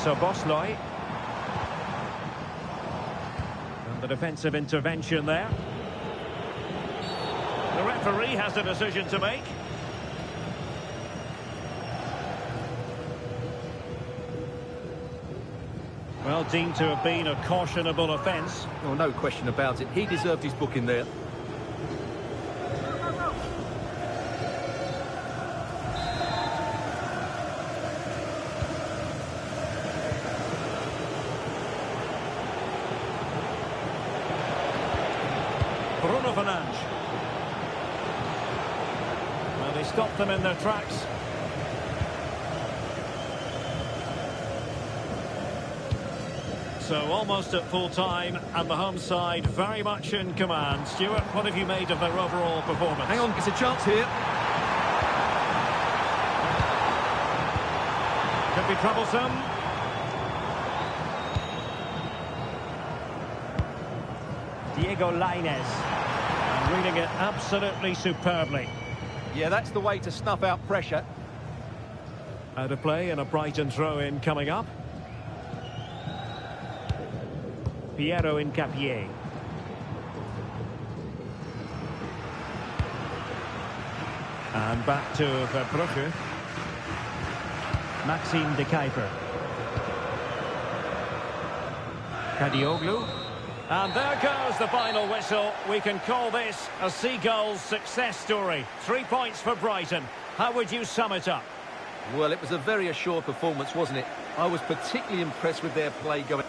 S1: So Bosloy. And the defensive intervention there. The referee has a decision to make. Well, deemed to have been a cautionable offence.
S7: Oh, no question about it. He deserved his booking there.
S1: Bruno Fernandes. Well, they stopped them in their tracks. So almost at full time, and the home side very much in command. Stuart, what have you made of their overall performance?
S7: Hang on, it's a chance here.
S1: Could be troublesome. Diego Lainez. And reading it absolutely superbly.
S7: Yeah, that's the way to snuff out pressure.
S1: Out of play and a Brighton throw-in coming up. Piero Incapié. And back to Verbrugge. Maxime de Kuiper. Kadioglu. And there goes the final whistle. We can call this a Seagulls success story. 3 points for Brighton. How would you sum it up?
S7: Well, it was a very assured performance, wasn't it? I was particularly impressed with their play going...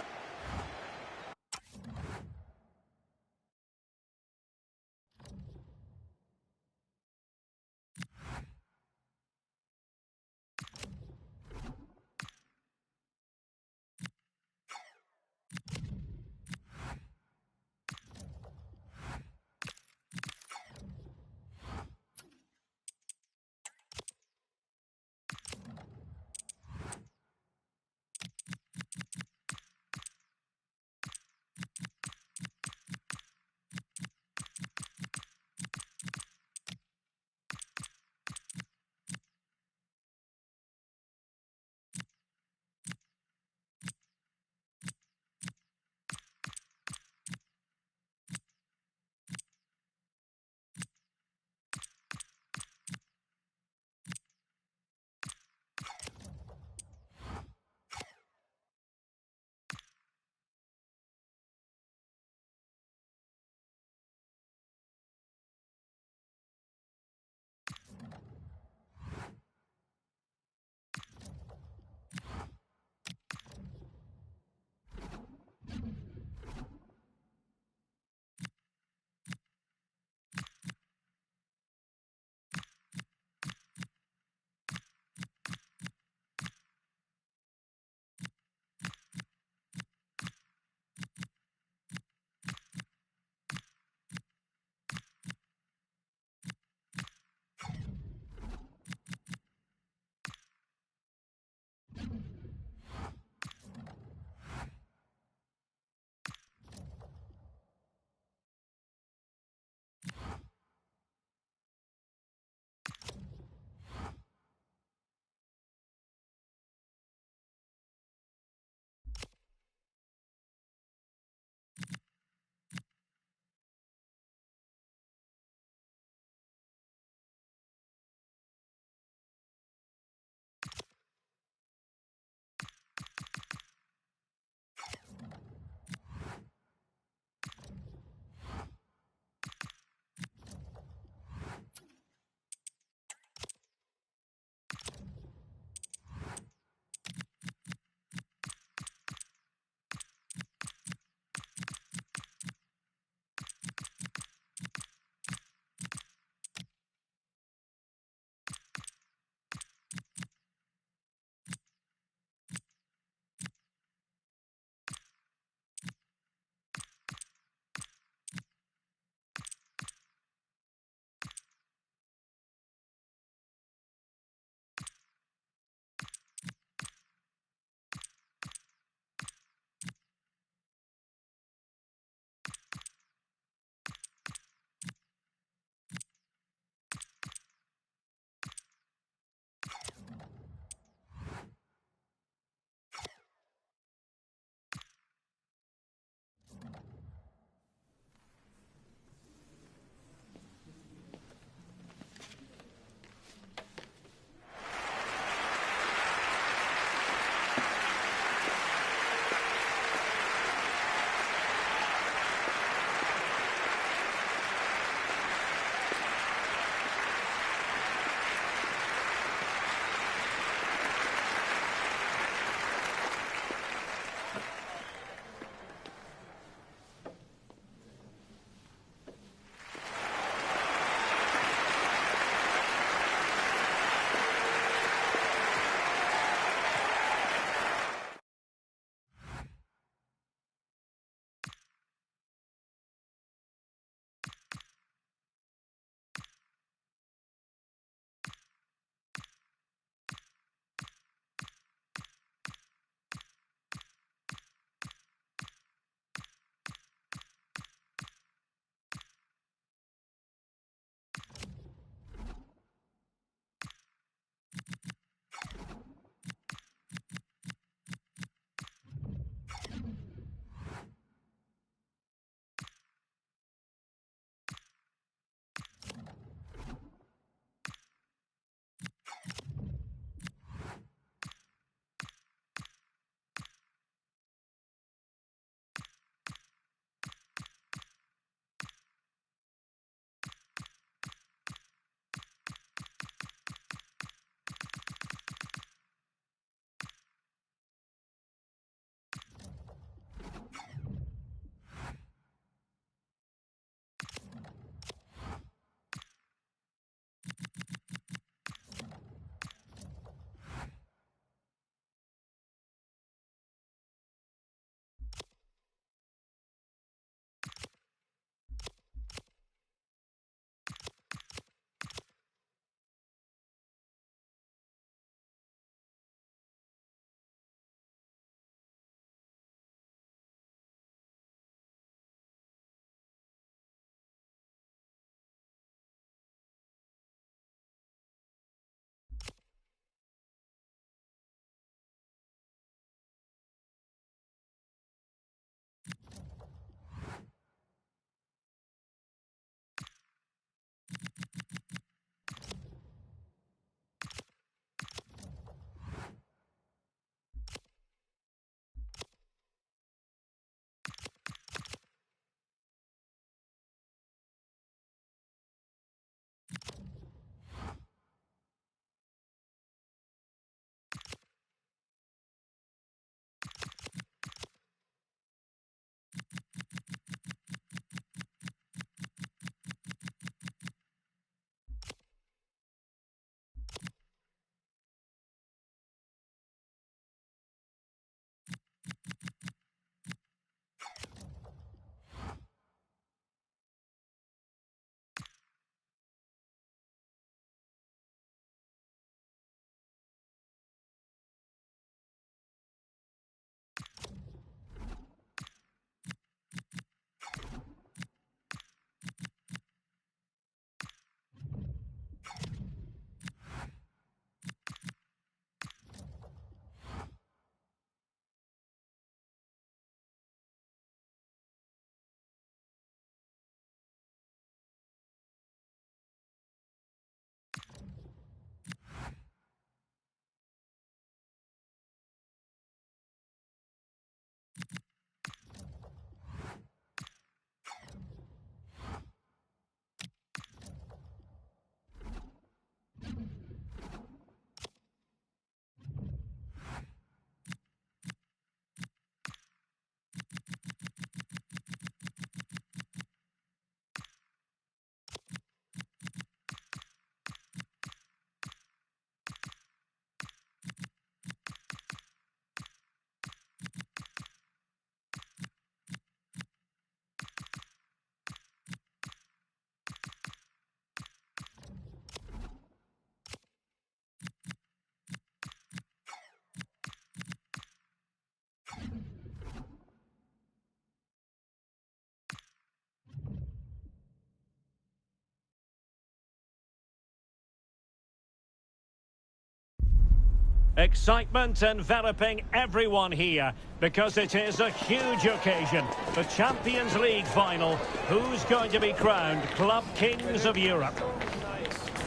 S1: Excitement enveloping everyone here because it is a huge occasion. The Champions League final. Who's going to be crowned Club Kings of Europe?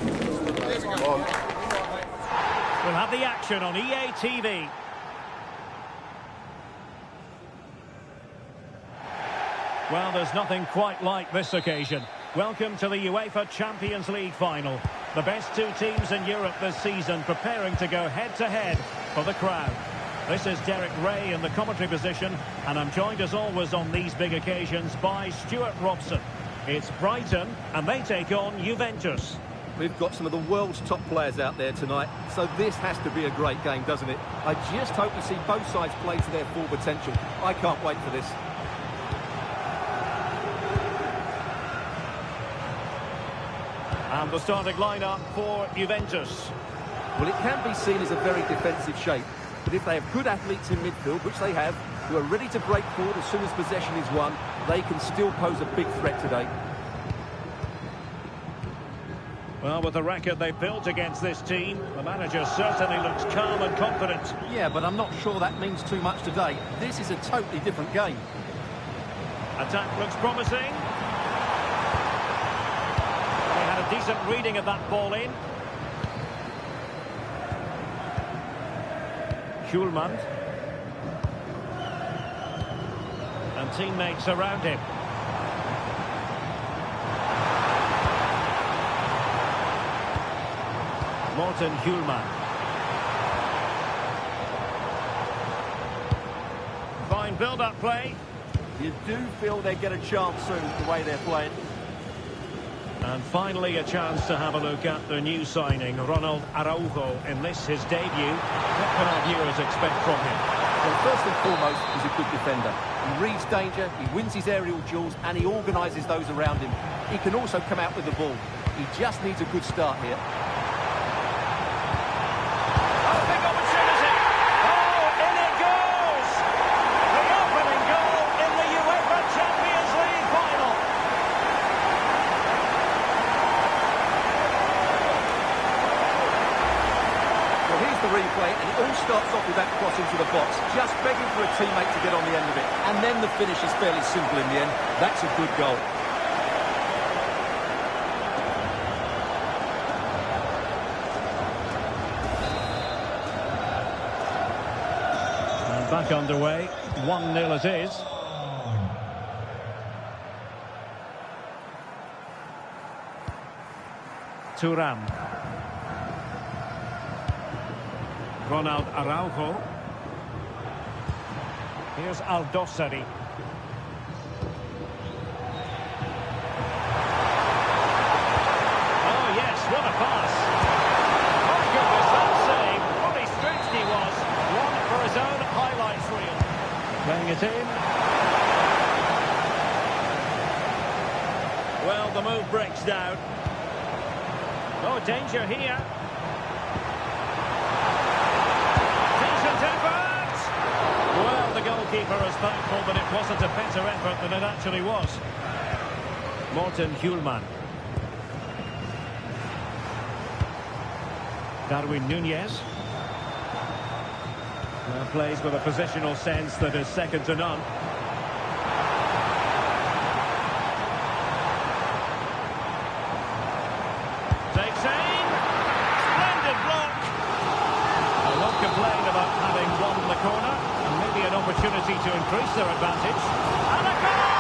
S1: We'll have the action on EA TV. Well, there's nothing quite like this occasion. Welcome to the UEFA Champions League final. The best two teams in Europe this season preparing to go head-to-head for the crown. This is Derek Ray in the commentary position, and I'm joined as always on these big occasions by Stuart Robson. It's Brighton, and they take on Juventus.
S7: We've got some of the world's top players out there tonight, so this has to be a great game, doesn't it? I just hope to see both sides play to their full potential. I can't wait for this.
S1: And the starting lineup for Juventus.
S7: Well, it can be seen as a very defensive shape, but if they have good athletes in midfield, which they have, who are ready to break forward as soon as possession is won, they can still pose a big threat today.
S1: Well, with the record they've built against this team, the manager certainly looks calm and confident.
S7: Yeah, but I'm not sure that means too much today. This is a totally different game.
S1: Attack looks promising. They had a decent reading of that ball in. Schulman. And teammates around him. Morten Hjulman. Fine build-up play.
S7: You do feel they get a chance soon, the way they're playing.
S1: And finally a chance to have a look at the new signing, Ronald Araujo, in this, his debut. What can our viewers expect from him?
S7: Well, first and foremost, he's a good defender. He reads danger, he wins his aerial duels, and he organises those around him. He can also come out with the ball. He just needs a good start here. Replay, and it all starts off with that cross into the box, just begging for a teammate to get on the end of it, and then the finish is fairly simple in the end. That's a good goal.
S1: And back underway, 1-0 it is. Thuram. Ronald Araujo. Here's Aldosari. Oh yes, what a pass. My goodness, that save. What a stretched he was. One for his own highlights reel. Playing it in. Well, the move breaks down. Oh, danger here. Well, the goalkeeper is thankful that it wasn't a better effort than it actually was. Morten Hjulman. Darwin Nunez. Plays with a positional sense that is second to none. Takes aim. Splendid block. I won't complain about having won the corner. Maybe an opportunity to increase their advantage. And a goal!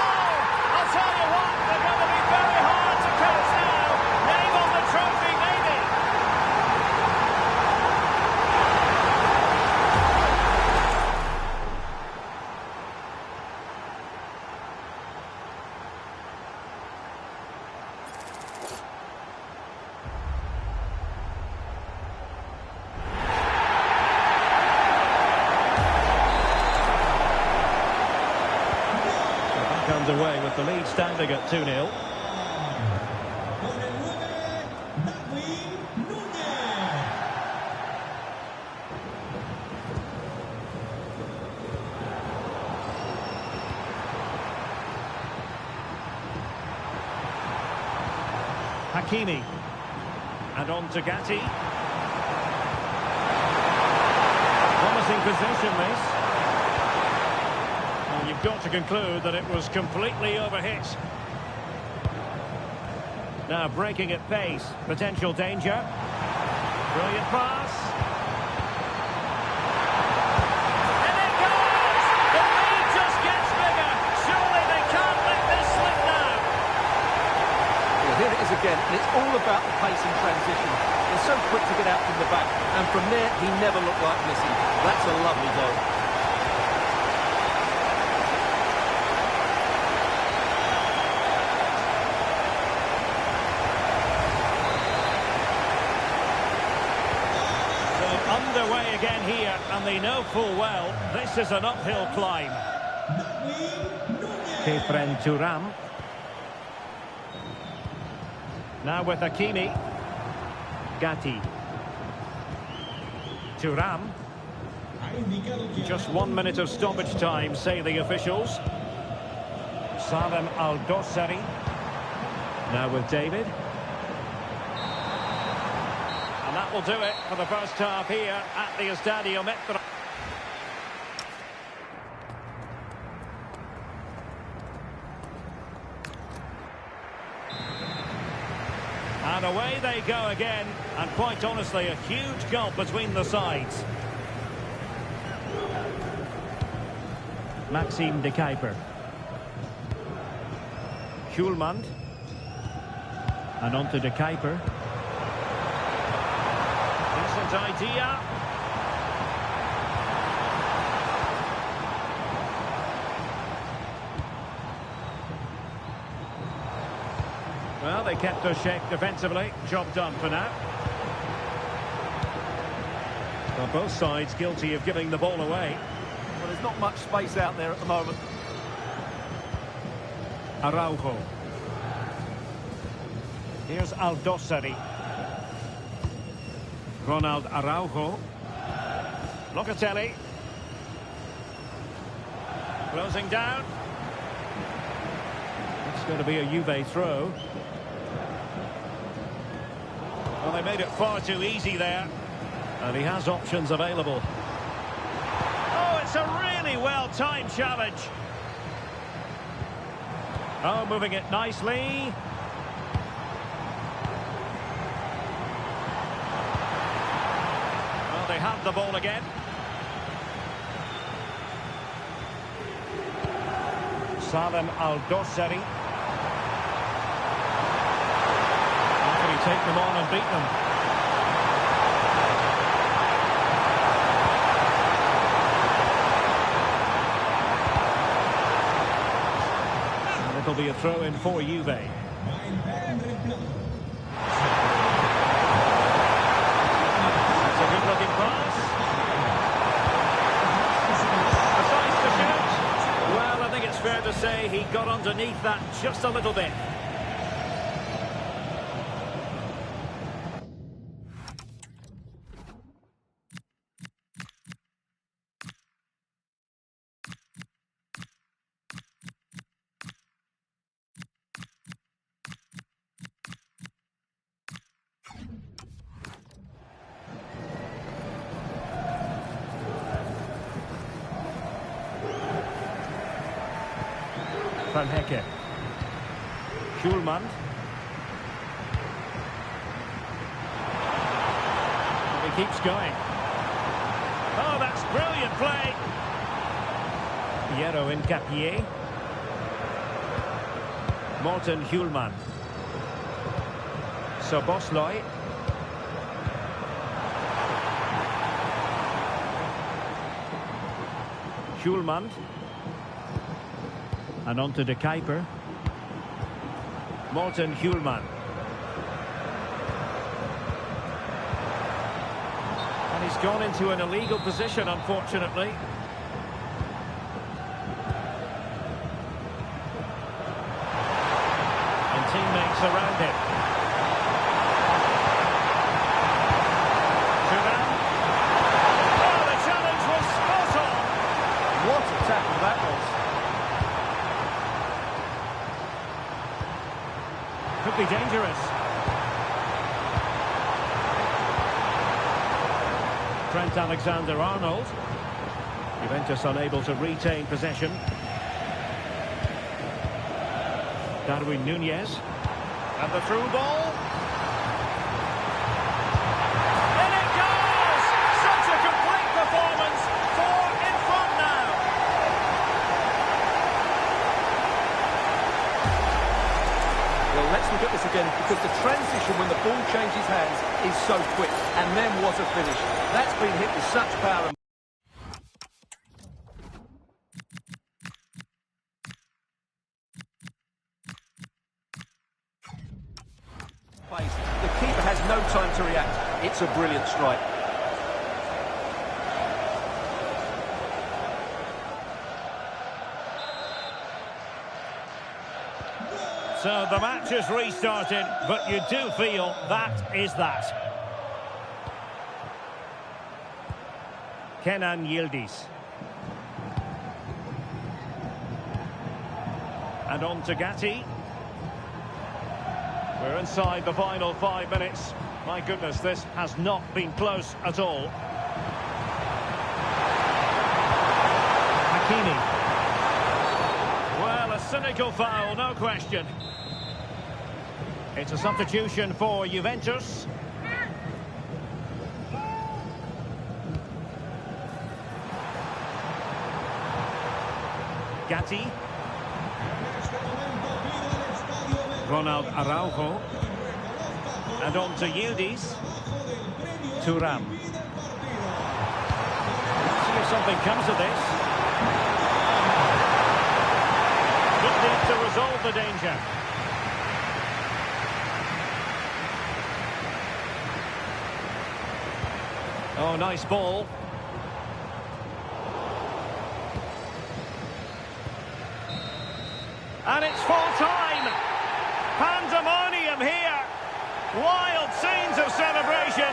S1: I'll tell you what, they're going to be very hard to catch now. Name on the trophy, maybe. Underway with the lead standing at 2-0. Hakimi. And on to Gatti. losing possession, this. Well, you've got to conclude that it was completely overhit. Now breaking at pace, potential danger. Brilliant pass. And it goes! The lead just gets bigger. Surely they can't let this slip now.
S7: Well, here it is again, and it's all about the pace and transition. They're so quick to get out from the back, and from there, he never looked like missing. That's a lovely goal.
S1: Underway again here, and they know full well this is an uphill climb. Kefren Thuram. Now with Hakimi. Gatti. Thuram. Just 1 minute of stoppage time, say the officials. Salem Al-Dossari. Now with David. And that will do it for the first half here at the Estadio Metro. And away they go again, and quite honestly, a huge gulf between the sides. Maxime de Kuiper. Schulman. And on to de Kuiper. Decent idea. Well, they kept us shape defensively. Job done for now. Well, both sides guilty of giving the ball away.
S7: Well, there's not much space out there at the moment.
S1: Araujo. Here's Al-Dossari. Ronald Araujo. Locatelli. Closing down. It's going to be a Juve throw. Well, they made it far too easy there. And he has options available. Oh, it's a really well-timed challenge. Oh, moving it nicely. Well, they have the ball again. Salem Al-Dossari. Can he take them on and beat them? And it'll be a throw-in for Juve. That's a good-looking pass. Decides to shoot. Well, I think it's fair to say he got underneath that just a little bit. Van Hecke. Schulman. And he keeps going. Oh, that's brilliant play. Piero Incapié. Morten Schulman. Szoboszlai. Schulman. And on to de Kuiper. Morten Schulman. And he's gone into an illegal position, unfortunately. And teammates around him. Thuram. Oh, the challenge was spot on.
S7: What a tackle that was.
S1: Could be dangerous. Trent Alexander-Arnold. Juventus unable to retain possession. Darwin Núñez. And the through ball. In it goes! Such a complete performance. 4 in front now.
S7: Well, let's look at this again, because the transition when the ball changes hands is so quick. And then what a finish. That's been hit with such power. The keeper has no time to react. It's a brilliant strike.
S1: So the match is restarted, but you do feel that is that. Kenan Yildiz. And on to Gatti. We're inside the final 5 minutes. My goodness, this has not been close at all. Hakimi. Well, a cynical foul, no question. It's a substitution for Juventus. Gatti. Ronald Araujo. And on to Yildiz. Thuram. See if something comes of this. Good need to resolve the danger. Oh, nice ball. And it's full time. Pandemonium here. Wild scenes of celebration.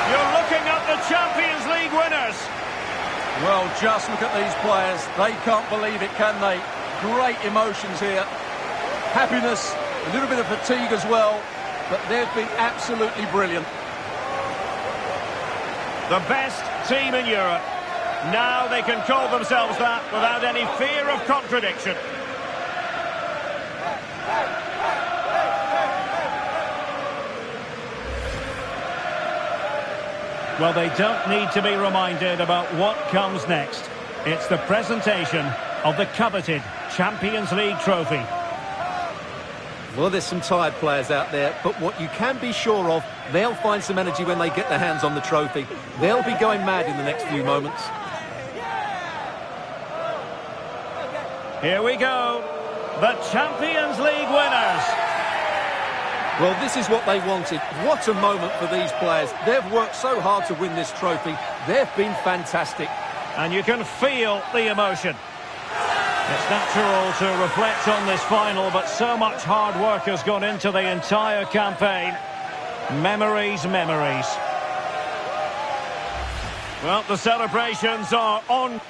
S1: You're looking at the Champions League winners.
S7: Well, just look at these players. They can't believe it, can they? Great emotions here. Happiness, a little bit of fatigue as well, but they've been absolutely brilliant.
S1: The best team in Europe. Now they can call themselves that without any fear of contradiction. Well, they don't need to be reminded about what comes next. It's the presentation of the coveted Champions League trophy.
S7: Well, there's some tired players out there, but what you can be sure of, they'll find some energy when they get their hands on the trophy. They'll be going mad in the next few moments.
S1: Here we go. The Champions League winners.
S7: Well, this is what they wanted. What a moment for these players. They've worked so hard to win this trophy. They've been fantastic.
S1: And you can feel the emotion. It's natural to reflect on this final, but so much hard work has gone into the entire campaign. Memories, memories. Well, the celebrations are on.